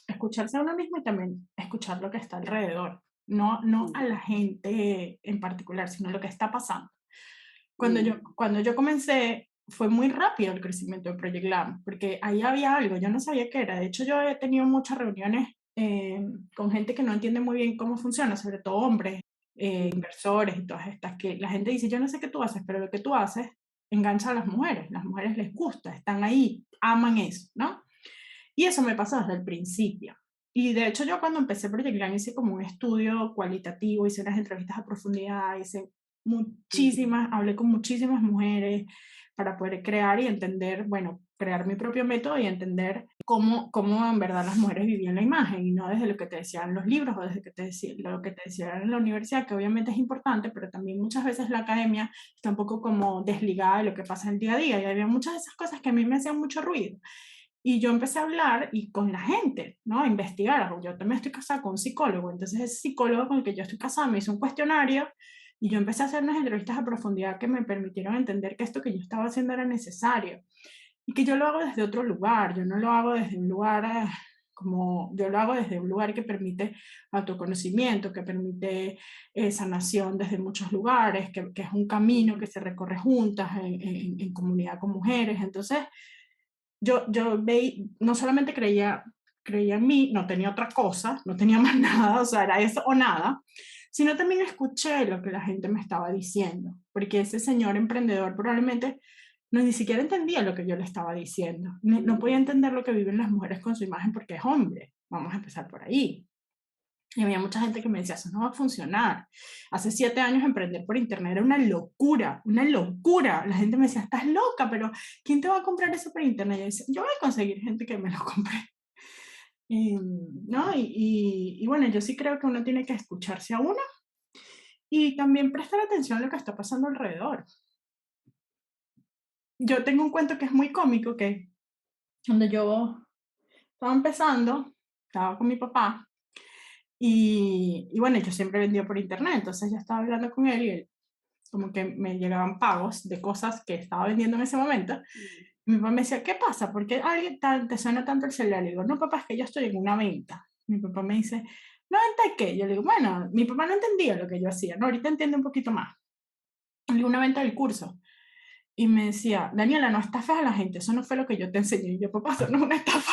escucharse a uno mismo y también escuchar lo que está alrededor. No, no Mm, a la gente en particular, sino lo que está pasando. mm, Cuando yo comencé, fue muy rápido el crecimiento de Project Glam, porque ahí había algo, yo no sabía qué era. De hecho, yo he tenido muchas reuniones con gente que no entiende muy bien cómo funciona, sobre todo hombres, mm. inversores y todas estas, que la gente dice, yo no sé qué tú haces, pero lo que tú haces engancha a las mujeres les gusta, están ahí, aman eso, ¿no? Y eso me pasó desde el principio. Y de hecho yo cuando empecé Project Glam hice como un estudio cualitativo, hice unas entrevistas a profundidad, hice Ujú. muchísimas, hablé con muchísimas mujeres para poder crear y entender, bueno, crear mi propio método y entender cómo en verdad las mujeres vivían la imagen y no desde lo que te decían los libros o desde lo que te decían en la universidad, que obviamente es importante, pero también muchas veces la academia está un poco como desligada de lo que pasa en el día a día y había muchas de esas cosas que a mí me hacían mucho ruido. Y yo empecé a hablar y con la gente, ¿no? A investigar. Yo también estoy casada con un psicólogo, entonces ese psicólogo con el que yo estoy casada me hizo un cuestionario y yo empecé a hacer unas entrevistas a profundidad que me permitieron entender que esto que yo estaba haciendo era necesario y que yo lo hago desde otro lugar, yo no lo hago desde un lugar como, yo lo hago desde un lugar que permite autoconocimiento, que permite sanación desde muchos lugares, que es un camino que se recorre juntas en comunidad con mujeres. Entonces, yo no solamente creía en mí, no tenía otra cosa, no tenía más nada, o sea, era eso o nada, sino también escuché lo que la gente me estaba diciendo, porque ese señor emprendedor probablemente no ni siquiera entendía lo que yo le estaba diciendo, no podía entender lo que viven las mujeres con su imagen porque es hombre, vamos a empezar por ahí. Y había mucha gente que me decía, eso no va a funcionar. Hace 7 años emprender por internet era una locura, una locura. La gente me decía, estás loca, pero ¿quién te va a comprar eso por internet? Y yo decía, yo voy a conseguir gente que me lo compre. ¿No? Y bueno, yo sí creo que uno tiene que escucharse a uno y también prestar atención a lo que está pasando alrededor. Yo tengo un cuento que es muy cómico, que cuando yo estaba empezando, estaba con mi papá y bueno, yo siempre vendía por internet, entonces yo estaba hablando con él y él como que me llegaban pagos de cosas que estaba vendiendo en ese momento. Mm. Y mi papá me decía, ¿qué pasa? ¿Por qué alguien te suena tanto el celular? Le digo, no, papá, es que yo estoy en una venta. Mi papá me dice, ¿no venta de qué? Yo le digo, bueno, mi papá no entendía lo que yo hacía, ¿no? Ahorita entiende un poquito más. Le digo, una venta del curso. Y me decía, Daniela, no estafes a la gente, eso no fue lo que yo te enseñé. Y yo, papá, eso no es una estafa.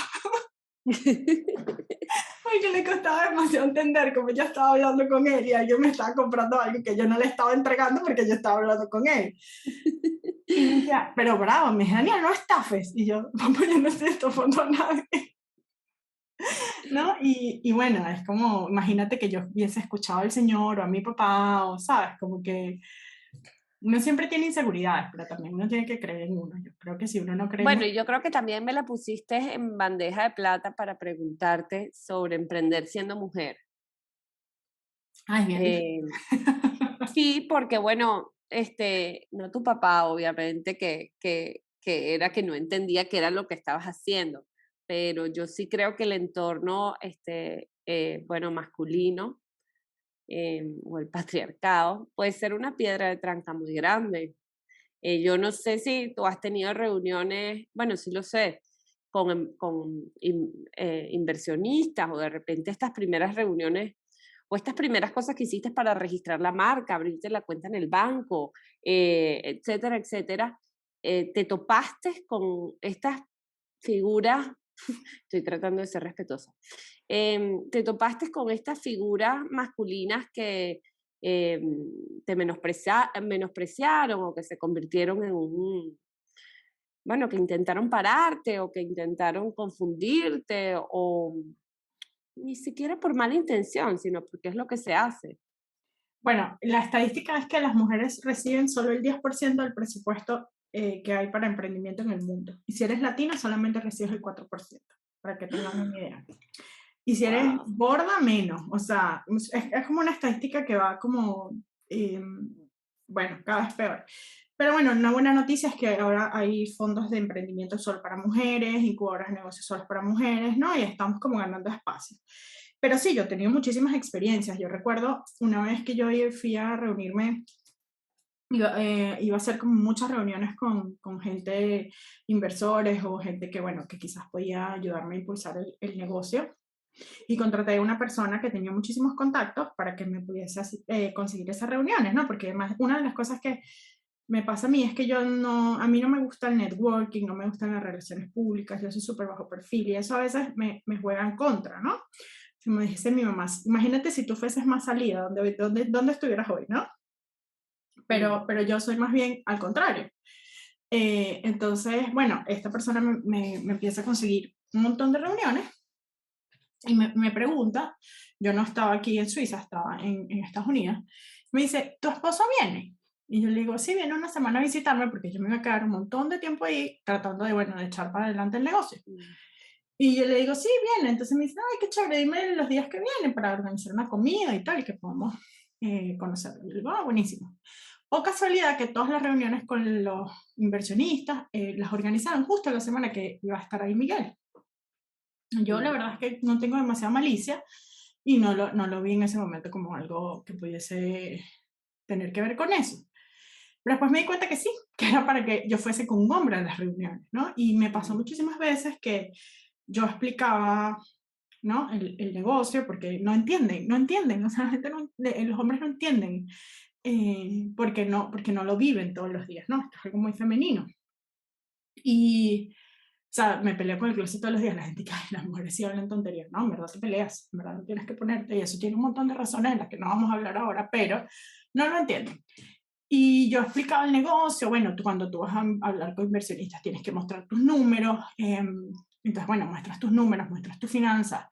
Porque le costaba demasiado entender cómo yo estaba hablando con él y alguien me estaba comprando algo que yo no le estaba entregando porque yo estaba hablando con él. Y me decía, pero bravo, me dice, Daniel, no estafes. Y yo, papá, yo no estoy estafando a nadie, ¿no? Y bueno, es como, imagínate que yo hubiese escuchado al Señor o a mi papá, o sabes, como que uno siempre tiene inseguridades, pero también uno tiene que creer en uno. Yo creo que si uno no cree en Bueno, uno, y yo creo que también me la pusiste en bandeja de plata para preguntarte sobre emprender siendo mujer. ay, es bien difícil. Eh, sí, porque bueno, no tu papá, obviamente, que era que no entendía qué era lo que estabas haciendo, pero yo sí creo que el entorno, bueno, masculino, o el patriarcado puede ser una piedra de tranca muy grande. Yo no sé si tú has tenido reuniones, bueno, sí lo sé, con inversionistas o de repente estas primeras reuniones o estas primeras cosas que hiciste para registrar la marca, abrirte la cuenta en el banco, etcétera, etcétera, te topaste con estas figuras, estoy tratando de ser respetuosa, te topaste con estas figuras masculinas que te menospreciaron o que se convirtieron en un, bueno, que intentaron pararte o que intentaron confundirte o ni siquiera por mala intención, sino porque es lo que se hace. Bueno, la estadística es que las mujeres reciben solo el 10% del presupuesto que hay para emprendimiento en el mundo. Y si eres latina, solamente recibes el 4%, para que tengan una idea. Y si eres Wow. gorda, menos. O sea, es como una estadística que va como, eh, bueno, cada vez peor. Pero bueno, una buena noticia es que ahora hay fondos de emprendimiento solo para mujeres, incubadoras de negocios solo para mujeres, ¿no? Y estamos como ganando espacio. Pero sí, yo he tenido muchísimas experiencias. Yo recuerdo una vez que yo fui a reunirme, iba a hacer como muchas reuniones con gente, inversores o gente que, bueno, que quizás podía ayudarme a impulsar el negocio. Y contraté a una persona que tenía muchísimos contactos para que me pudiese conseguir esas reuniones, ¿no? Porque además una de las cosas que me pasa a mí es que a mí no me gusta el networking, no me gustan las relaciones públicas, yo soy súper bajo perfil y eso a veces me juega en contra, ¿no? Si me dijese mi mamá, imagínate si tú fueses más salida, ¿dónde estuvieras hoy, no? Mm. Pero yo soy más bien al contrario. Entonces, bueno, esta persona me empieza a conseguir un montón de reuniones y me pregunta, yo no estaba aquí en Suiza, estaba en Estados Unidos, me dice, ¿tu esposo viene? Y yo le digo, sí, viene una semana a visitarme porque yo me iba a quedar un montón de tiempo ahí tratando de, bueno, de echar para adelante el negocio. Mm. Y yo le digo, sí, viene. Entonces me dice, ay, qué chévere, dime los días que vienen para organizar una comida y tal, y que podamos conocerlo. Y yo le digo, ah, buenísimo. O casualidad que todas las reuniones con los inversionistas las organizaron justo la semana que iba a estar ahí Miguel. Yo la Mm. verdad es que no tengo demasiada malicia y no lo vi en ese momento como algo que pudiese tener que ver con eso. Pero después me di cuenta que sí, que era para que yo fuese con un hombre a las reuniones, ¿no? Y me pasó Mm. muchísimas veces que yo explicaba, ¿no? El negocio, porque no entienden, o sea, la gente los hombres no entienden, porque no lo viven todos los días, ¿no? Esto es algo muy femenino. Y, o sea, me peleo con el closet todos los días, la gente que, ay, las mujeres sí hablan tonterías, no, en verdad te peleas, en verdad no tienes que ponerte, y eso tiene un montón de razones en las que no vamos a hablar ahora, pero no lo entienden. Y yo explicaba el negocio, bueno, cuando tú vas a hablar con inversionistas tienes que mostrar tus números, entonces, bueno, muestras tus números, muestras tus finanzas,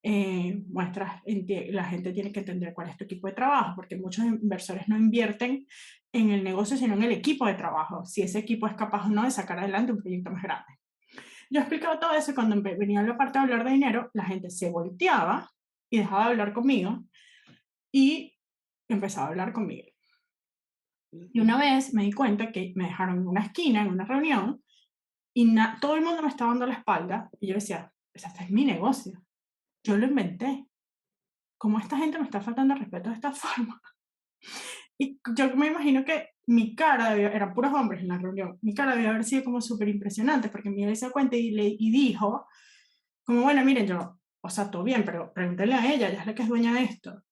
la gente tiene que entender cuál es tu equipo de trabajo, porque muchos inversores no invierten en el negocio, sino en el equipo de trabajo, si ese equipo es capaz o no de sacar adelante un proyecto más grande. Yo explicaba todo eso y cuando venía la parte de hablar de dinero, la gente se volteaba y dejaba de hablar conmigo y empezaba a hablar conmigo. Y Ujú. una vez me di cuenta que me dejaron en una esquina, en una reunión, y todo el mundo me estaba dando la espalda. Y yo decía, pues este es mi negocio. Yo lo inventé. ¿Cómo esta gente me está faltando el respeto de esta forma? Y yo me imagino que mi cara, eran puros hombres en la reunión, mi cara debió haber sido como súper impresionante, porque me se cuenta y dijo, como, bueno, miren, yo, o sea, todo bien, pero pregúntenle a ella, ella es la que es dueña de esto.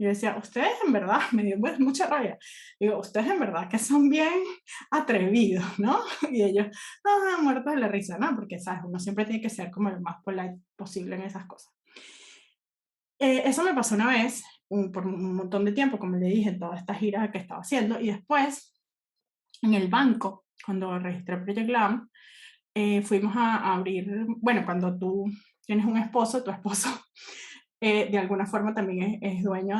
Y yo decía, ustedes en verdad, me dio mucha rabia. Digo, ustedes en verdad que son bien atrevidos, ¿no? Y ellos, ah, muertos de la risa, ¿no? Porque, ¿sabes? Uno siempre tiene que ser como lo más polite posible en esas cosas. Eso me pasó una vez, por un montón de tiempo, como le dije, en toda esta gira que estaba haciendo. Y después, en el banco, cuando registré Project Glam, fuimos a abrir, bueno, cuando tú tienes un esposo, tu esposo de alguna forma también es dueño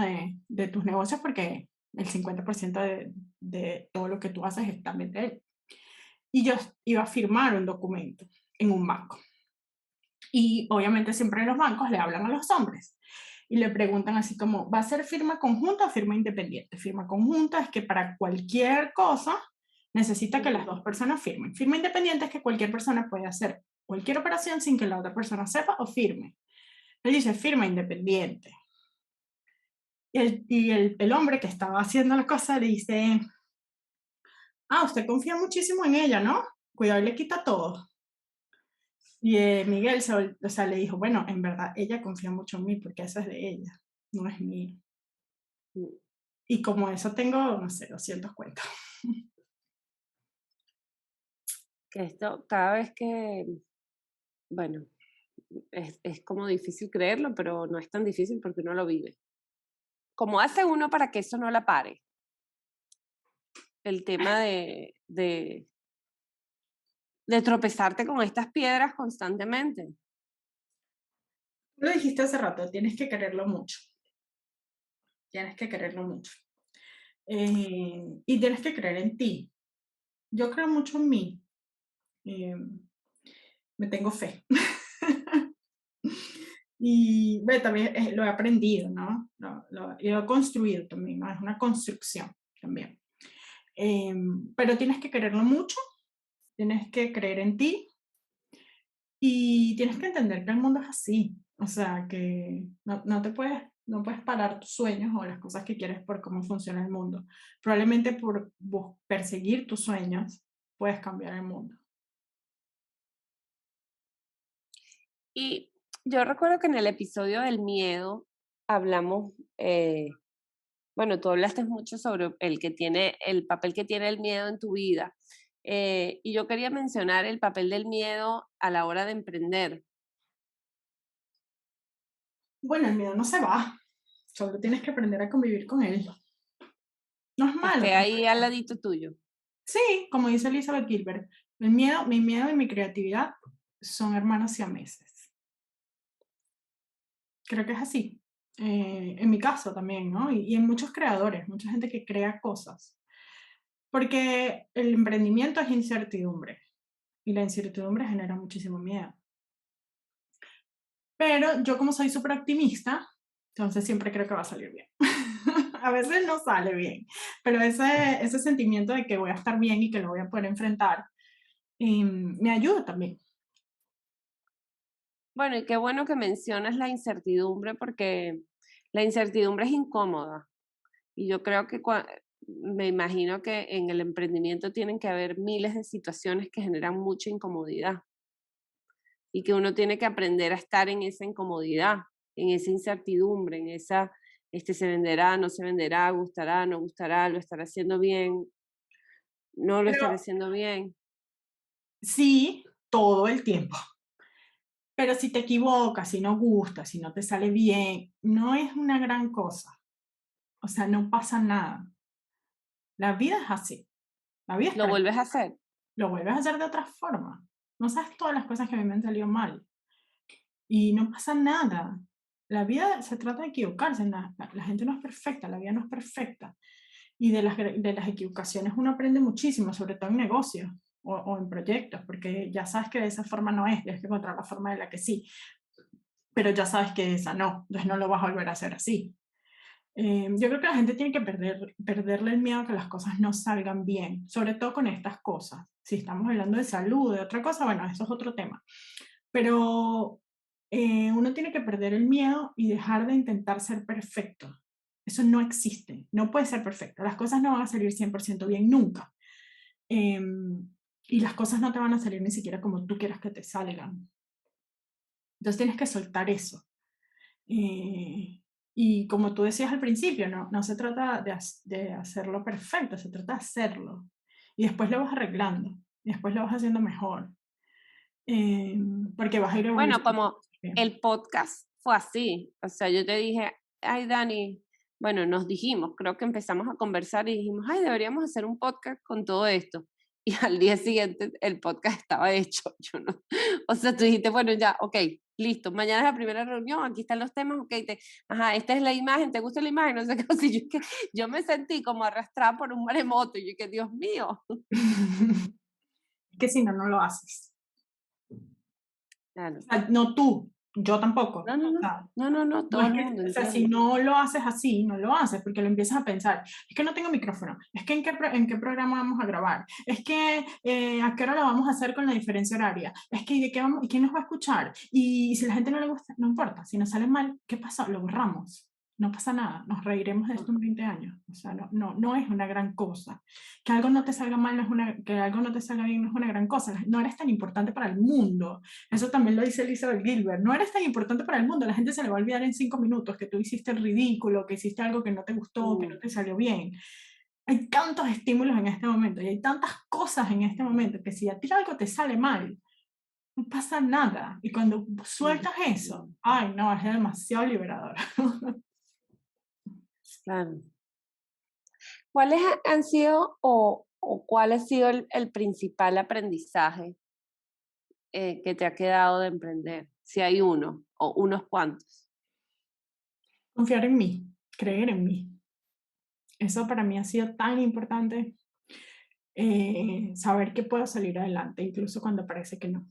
de tus negocios porque el 50% de todo lo que tú haces es también de él. Y yo iba a firmar un documento en un banco. Y obviamente siempre en los bancos le hablan a los hombres y le preguntan así como, ¿va a ser firma conjunta o firma independiente? Firma conjunta es que para cualquier cosa necesita que las Ujú. dos personas firmen. Firma independiente es que cualquier persona puede hacer cualquier operación sin que la otra persona sepa o firme. Él dice firma independiente. Y el hombre que estaba haciendo la cosa le dice, ah, usted confía muchísimo en ella, ¿no? Cuidado, le quita todo. Y Miguel o sea, le dijo, bueno, en verdad ella confía mucho en mí porque eso es de ella. no es mío. Mm. Y como eso tengo, no sé, 200 cuentos. Que esto, cada vez que, bueno, es como difícil creerlo, pero no es tan difícil porque uno lo vive. ¿Cómo hace uno para que eso no la pare? El tema de tropezarte con estas piedras constantemente. Lo dijiste hace rato, tienes que quererlo mucho. Tienes que quererlo mucho. Y tienes que creer en ti. Yo creo mucho en mí. eh, Me tengo fe. Y bueno, también lo he aprendido, ¿no? Lo he construido también, ¿no? Es una construcción también. Pero tienes que quererlo mucho, tienes que creer en ti y tienes que entender que el mundo es así. O sea, que no puedes parar tus sueños o las cosas que quieres por cómo funciona el mundo. Probablemente por perseguir tus sueños puedes cambiar el mundo. Y yo recuerdo que en el episodio del miedo hablamos, bueno, tú hablaste mucho sobre el papel que tiene el miedo en tu vida. Y yo quería mencionar el papel del miedo a la hora de emprender. Bueno, el miedo no se va, solo tienes que aprender a convivir con él. No es Que malo. esté ahí al ladito tuyo. Sí, como dice Elizabeth Gilbert, mi miedo y mi creatividad son hermanos siameses. Creo que es así. En mi caso también, ¿no? Y en muchos creadores, mucha gente que crea cosas. Porque el emprendimiento es incertidumbre y la incertidumbre genera muchísimo miedo. Pero yo como soy súper optimista, entonces siempre creo que va a salir bien. A veces no sale bien, pero ese sentimiento de que voy a estar bien y que lo voy a poder enfrentar, me ayuda también. Bueno, y qué bueno que mencionas la incertidumbre porque la incertidumbre es incómoda. Y yo creo que me imagino que en el emprendimiento tienen que haber miles de situaciones que generan mucha incomodidad y que uno tiene que aprender a estar en esa incomodidad, en esa incertidumbre, en esa, se venderá, no se venderá, gustará, no gustará, lo estará haciendo bien, no lo Pero estará haciendo bien. sí, todo el tiempo. Pero si te equivocas, si no gusta, si no te sale bien, no es una gran cosa. O sea, no pasa nada. La vida es así. La vida es Lo para vuelves a hacer. lo vuelves a hacer de otra forma. No sabes todas las cosas que a mí me han salido mal. Y no pasa nada. La vida se trata de equivocarse. La gente no es perfecta, la vida no es perfecta. Y de las equivocaciones uno aprende muchísimo, sobre todo en negocios o en proyectos, porque ya sabes que de esa forma no es, tienes que encontrar la forma de la que sí, pero ya sabes que esa no, entonces no lo vas a volver a hacer así. Yo creo que la gente tiene que perderle el miedo a que las cosas no salgan bien, sobre todo con estas cosas. Si estamos hablando de salud, de otra cosa, bueno, eso es otro tema. Pero uno tiene que perder el miedo y dejar de intentar ser perfecto. Eso no existe, no puede ser perfecto. Las cosas no van a salir 100% bien nunca. Y las cosas no te van a salir ni siquiera como tú quieras que te salgan. Entonces tienes que soltar eso. Y como tú decías al principio, no se trata de hacerlo perfecto, se trata de hacerlo. Y después lo vas arreglando, y después lo vas haciendo mejor. Porque vas a ir Bueno, evolucionando. como el podcast fue así. O sea, yo te dije, ay, Dani, bueno, nos dijimos, creo que empezamos a conversar y dijimos, ay, deberíamos hacer un podcast con todo esto. Y al día siguiente el podcast estaba hecho. Yo no. O sea, tú dijiste, bueno, ya, ok, listo. Mañana es la primera reunión, aquí están los temas, ok, ajá, esta es la imagen, ¿te gusta la imagen? No sé qué. Así yo me sentí como arrastrada por un maremoto y yo que, Dios mío. Que si no, no lo haces. O Claro. sea, no tú, yo tampoco. No, no, O no, sea, no, no, no, no todo es el que, mundo, o sea, si entiendo. no lo haces así, no lo haces, porque lo empiezas a pensar, es que no tengo micrófono, es que en qué programa vamos a grabar, es que a qué hora lo vamos a hacer con la diferencia horaria, es que de qué y quién nos va a escuchar, y si la gente no le gusta, no importa, si nos sale mal, ¿qué pasa? Lo borramos. no pasa nada, nos reiremos de esto en 20 años. O sea, no es una gran cosa. Que algo no te salga mal, que algo no te salga bien no es una gran cosa. No eres tan importante para el mundo. Eso también lo dice Elizabeth Gilbert. No eres tan importante para el mundo. La gente se le va a olvidar en 5 minutos que tú hiciste el ridículo, que hiciste algo que no te gustó, que no Mm, te salió bien. Hay tantos estímulos en este momento y hay tantas cosas en este momento que si a ti algo te sale mal, no pasa nada. Y cuando mm, sueltas eso, mm, ay, no, es demasiado liberador. claro. ¿Cuáles han sido o cuál ha sido el principal aprendizaje que te ha quedado de emprender? Si hay uno o unos cuantos. Confiar en mí, creer en mí. Eso para mí ha sido tan importante, saber que puedo salir adelante, incluso cuando parece que no.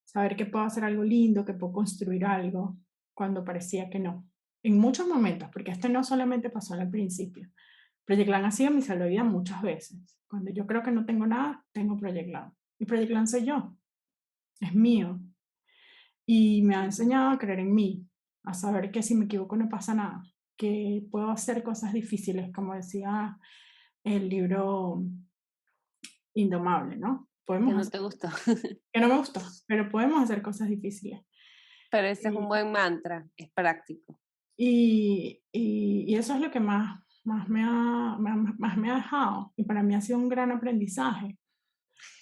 Saber que puedo hacer algo lindo, que puedo construir algo, cuando parecía que no. En muchos momentos, porque esto no solamente pasó al principio. Project Lan ha sido mi salvavidas muchas veces. Cuando yo creo que no tengo nada, tengo Project Lan. Y Project Lan soy yo, es mío. Y me ha enseñado a creer en mí, a saber que si me equivoco no pasa nada, que puedo hacer cosas difíciles, como decía el libro Indomable, ¿no? Que Podemos no hacer, te gustó. que no me gustó, pero podemos hacer cosas difíciles. Pero ese es un Y, buen mantra, es práctico. y eso es lo que más me ha dejado. Y para mí ha sido un gran aprendizaje,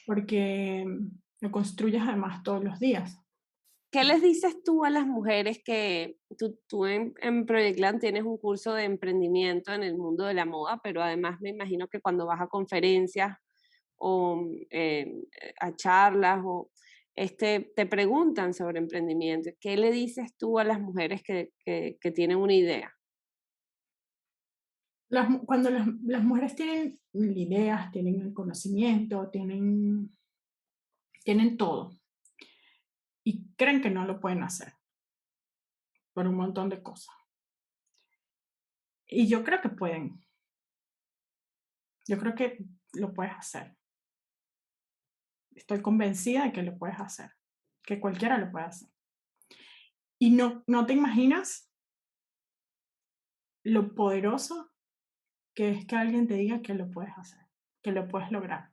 porque lo construyes además todos los días. ¿Qué les dices tú a las mujeres que tú en Project Land tienes un curso de emprendimiento en el mundo de la moda, pero además me imagino que cuando vas a conferencias o a charlas o te preguntan sobre emprendimiento? ¿Qué le dices tú a las mujeres que tienen una idea? Cuando las mujeres tienen ideas, tienen el conocimiento, tienen todo y creen que no lo pueden hacer por un montón de cosas. Y yo creo que pueden, yo creo que lo puedes hacer. Estoy convencida de que lo puedes hacer, que cualquiera lo puede hacer. Y no te imaginas lo poderoso que es que alguien te diga que lo puedes hacer, que lo puedes lograr.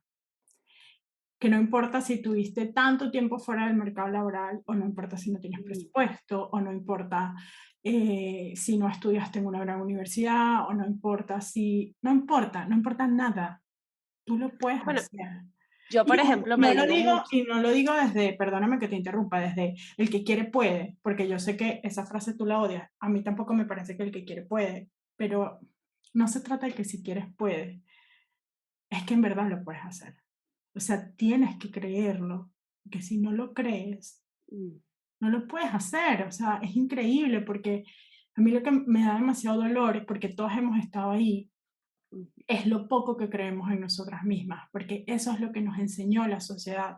Que no importa si tuviste tanto tiempo fuera del mercado laboral, o no importa si no tienes Mm. presupuesto, o no importa si no estudiaste en una gran universidad, o no importa no importa nada, tú lo puedes Bueno, hacer. yo Y por ejemplo me digo mucho, no lo digo desde, perdóname que te interrumpa, desde el que quiere puede, porque yo sé que esa frase tú la odias, a mí tampoco me parece que el que quiere puede, pero no se trata de que si quieres puede, es que en verdad lo puedes hacer. O sea, tienes que creerlo, que si no lo crees, mm, no lo puedes hacer. O sea, es increíble porque a mí lo que me da demasiado dolor es porque todos hemos estado ahí, mm. es lo poco que creemos en nosotras mismas, porque eso es lo que nos enseñó la sociedad.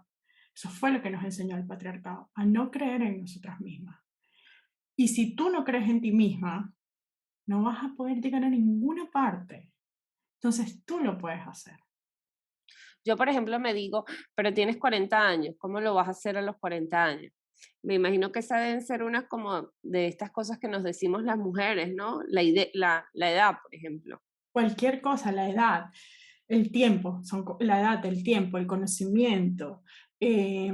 Eso fue lo que nos enseñó el patriarcado, a no creer en nosotras mismas. Y si tú no crees en ti misma, no vas a poder llegar a ninguna parte. Entonces tú lo puedes hacer. Yo por ejemplo me digo, pero tienes 40 años, ¿cómo lo vas a hacer a los 40 años? Me imagino que esa deben ser unas como de estas cosas que nos decimos las mujeres, ¿no? La edad, por ejemplo. Cualquier cosa, la edad, el tiempo, la edad, el tiempo, el conocimiento, lo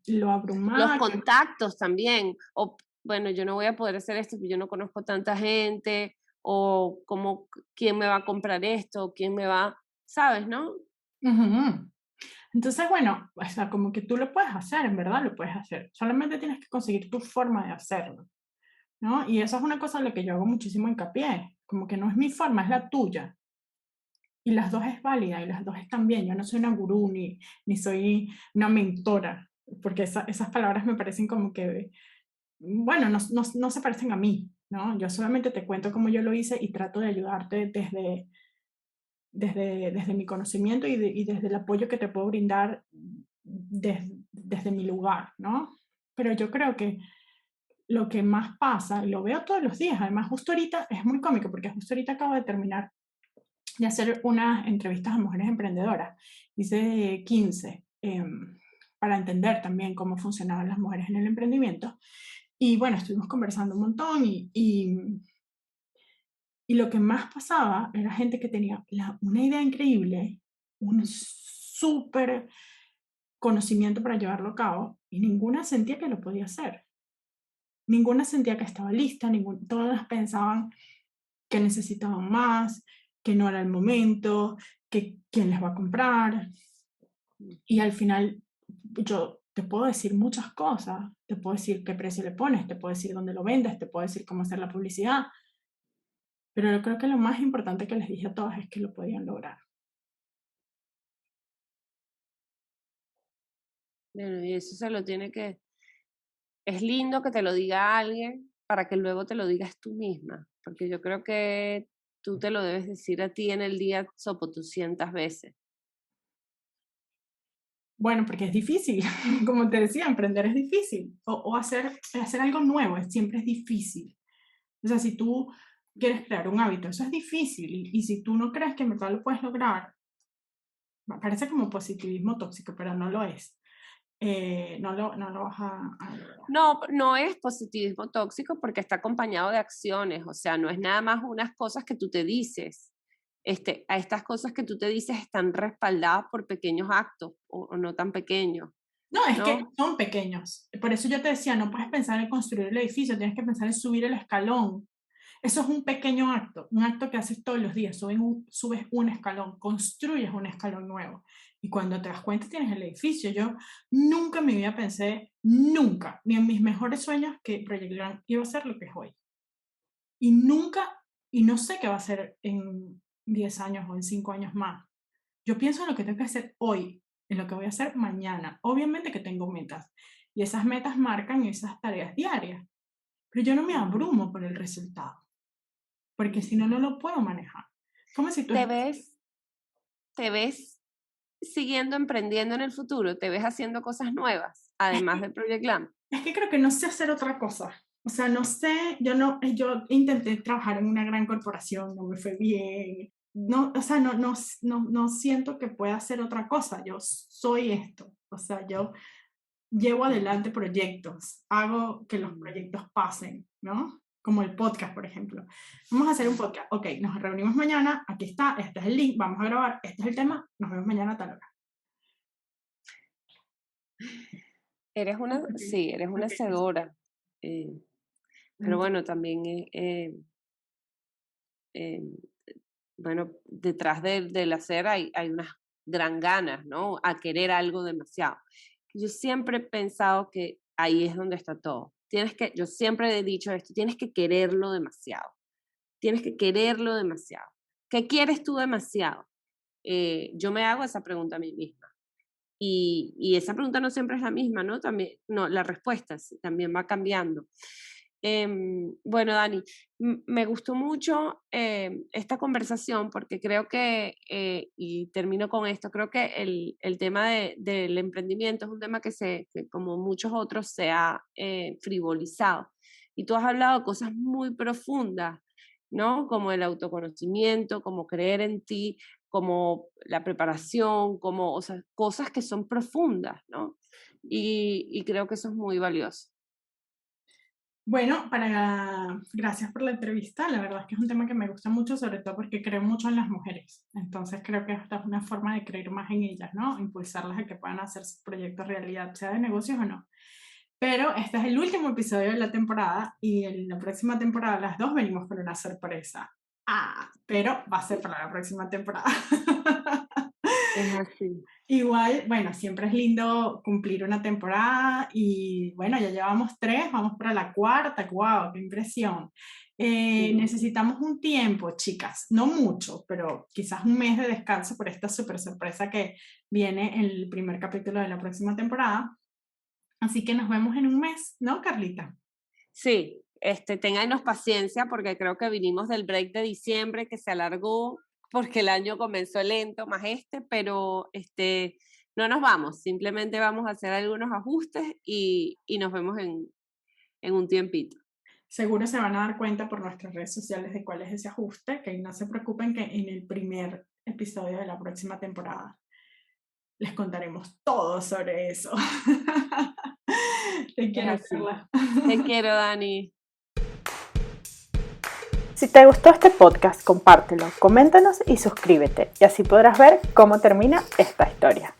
Los abrumada que... contactos también, o bueno, yo no voy a poder hacer esto, porque yo no conozco tanta gente, o cómo, quién me va a comprar esto, quién me va, ¿sabes, no? Ujú. Entonces, bueno, o sea, como que tú lo puedes hacer, en verdad lo puedes hacer. Solamente tienes que conseguir tu forma de hacerlo, ¿no? Y eso es una cosa en la que yo hago muchísimo hincapié, como que no es mi forma, es la tuya. Y las dos es válida y las dos están bien. Yo no soy una gurú ni soy una mentora, porque esas palabras me parecen como que bueno, no se parecen a mí, ¿no? Yo solamente te cuento cómo yo lo hice y trato de ayudarte desde mi conocimiento y desde el apoyo que te puedo brindar desde mi lugar, ¿no? Pero yo creo que lo que más pasa, y lo veo todos los días, además justo ahorita es muy cómico porque justo ahorita acabo de terminar de hacer unas entrevistas a mujeres emprendedoras, hice 15, para entender también cómo funcionaban las mujeres en el emprendimiento. Y bueno, estuvimos conversando un montón Y lo que más pasaba era gente que tenía una idea increíble, un súper conocimiento para llevarlo a cabo, y ninguna sentía que lo podía hacer. Ninguna sentía que estaba lista, todas pensaban que necesitaban más, que no era el momento, que quién les va a comprar. Y al final yo te puedo decir muchas cosas, te puedo decir qué precio le pones, te puedo decir dónde lo vendes, te puedo decir cómo hacer la publicidad, pero yo creo que lo más importante que les dije a todas es que lo podían lograr. Bueno, y eso es lindo que te lo diga alguien para que luego te lo digas tú misma, porque yo creo que tú te lo debes decir a ti en el día 200 veces. Bueno, porque es difícil, como te decía, emprender es difícil, o hacer algo nuevo siempre es difícil. O sea, si tú quieres crear un hábito, eso es difícil, y si tú no crees que en verdad lo puedes lograr, parece como positivismo tóxico, pero no lo es. No lo vas a lograr. No, no es positivismo tóxico porque está acompañado de acciones, o sea, no es nada más unas cosas que tú te dices. A estas cosas que tú te dices están respaldadas por pequeños actos o no tan pequeños, No, es que ¿no? son pequeños. Por eso yo te decía, no puedes pensar en construir el edificio, tienes que pensar en subir el escalón. Eso es un pequeño acto, un acto que haces todos los días, subes un escalón, construyes un escalón nuevo. Y cuando te das cuenta tienes el edificio. Yo nunca en mi vida pensé, nunca, ni en mis mejores sueños, que Project Land iba a ser lo que es hoy. Y nunca, y no sé qué va a ser en 10 años o en 5 años más. Yo pienso en lo que tengo que hacer hoy, en lo que voy a hacer mañana. Obviamente que tengo metas, y esas metas marcan esas tareas diarias, pero yo no me abrumo por el resultado, porque si no, no lo puedo manejar. Como si tú... ¿Te ves, te ves siguiendo emprendiendo en el futuro? ¿Te ves haciendo cosas nuevas, además de Project Glam? Es que creo que no sé hacer otra cosa. O sea, no sé, yo intenté trabajar en una gran corporación, no me fue bien. No, o sea, no siento que pueda hacer otra cosa. Yo soy esto. O sea, yo llevo adelante proyectos, hago que los proyectos pasen, ¿no? Como el podcast, por ejemplo. Vamos a hacer un podcast. Ok, nos reunimos mañana, aquí está, este es el link, vamos a grabar, este es el tema, nos vemos mañana a tal hora. Sí, eres una Okay. hacedora. Pero bueno, también, bueno, detrás del hacer hay unas gran ganas, ¿no? A querer algo demasiado. Yo siempre he pensado que ahí es donde está todo. Yo siempre he dicho esto, tienes que quererlo demasiado. Tienes que quererlo demasiado. ¿Qué quieres tú demasiado? Yo me hago esa pregunta a mí misma. Y esa pregunta no siempre es la misma, ¿no? También, no, la respuesta también va cambiando. Bueno, Dani, me gustó mucho esta conversación porque creo que, y termino con esto, creo que el tema del emprendimiento es un tema que como muchos otros se ha frivolizado. Y tú has hablado de cosas muy profundas, ¿no? Como el autoconocimiento, como creer en ti, como la preparación, como, o sea, cosas que son profundas, ¿no? Y creo que eso es muy valioso. Bueno, gracias por la entrevista. La verdad es que es un tema que me gusta mucho, sobre todo porque creo mucho en las mujeres. Entonces creo que esta es una forma de creer más en ellas, ¿no? Impulsarlas a que puedan hacer sus proyectos realidad, sea de negocios o no. Pero este es el último episodio de la temporada, y en la próxima temporada las dos venimos con una sorpresa. Pero va a ser para la próxima temporada. Es así. Igual, bueno, siempre es lindo cumplir una temporada, y bueno, ya llevamos 3, vamos para la cuarta. ¡Wow! ¡Qué impresión! Sí. Necesitamos un tiempo, chicas, no mucho, pero quizás un mes de descanso por esta súper sorpresa que viene en el primer capítulo de la próxima temporada. Así que nos vemos en un mes, ¿no, Carlita? Sí, téngannos paciencia porque creo que vinimos del break de diciembre que se alargó porque el año comenzó lento, más pero no nos vamos, simplemente vamos a hacer algunos ajustes y nos vemos en un tiempito. Seguro se van a dar cuenta por nuestras redes sociales de cuál es ese ajuste, que no se preocupen, que en el primer episodio de la próxima temporada les contaremos todo sobre eso. Te Es quiero, así. Carla. Te quiero, Dani. Si te gustó este podcast, compártelo, coméntanos y suscríbete, y así podrás ver cómo termina esta historia.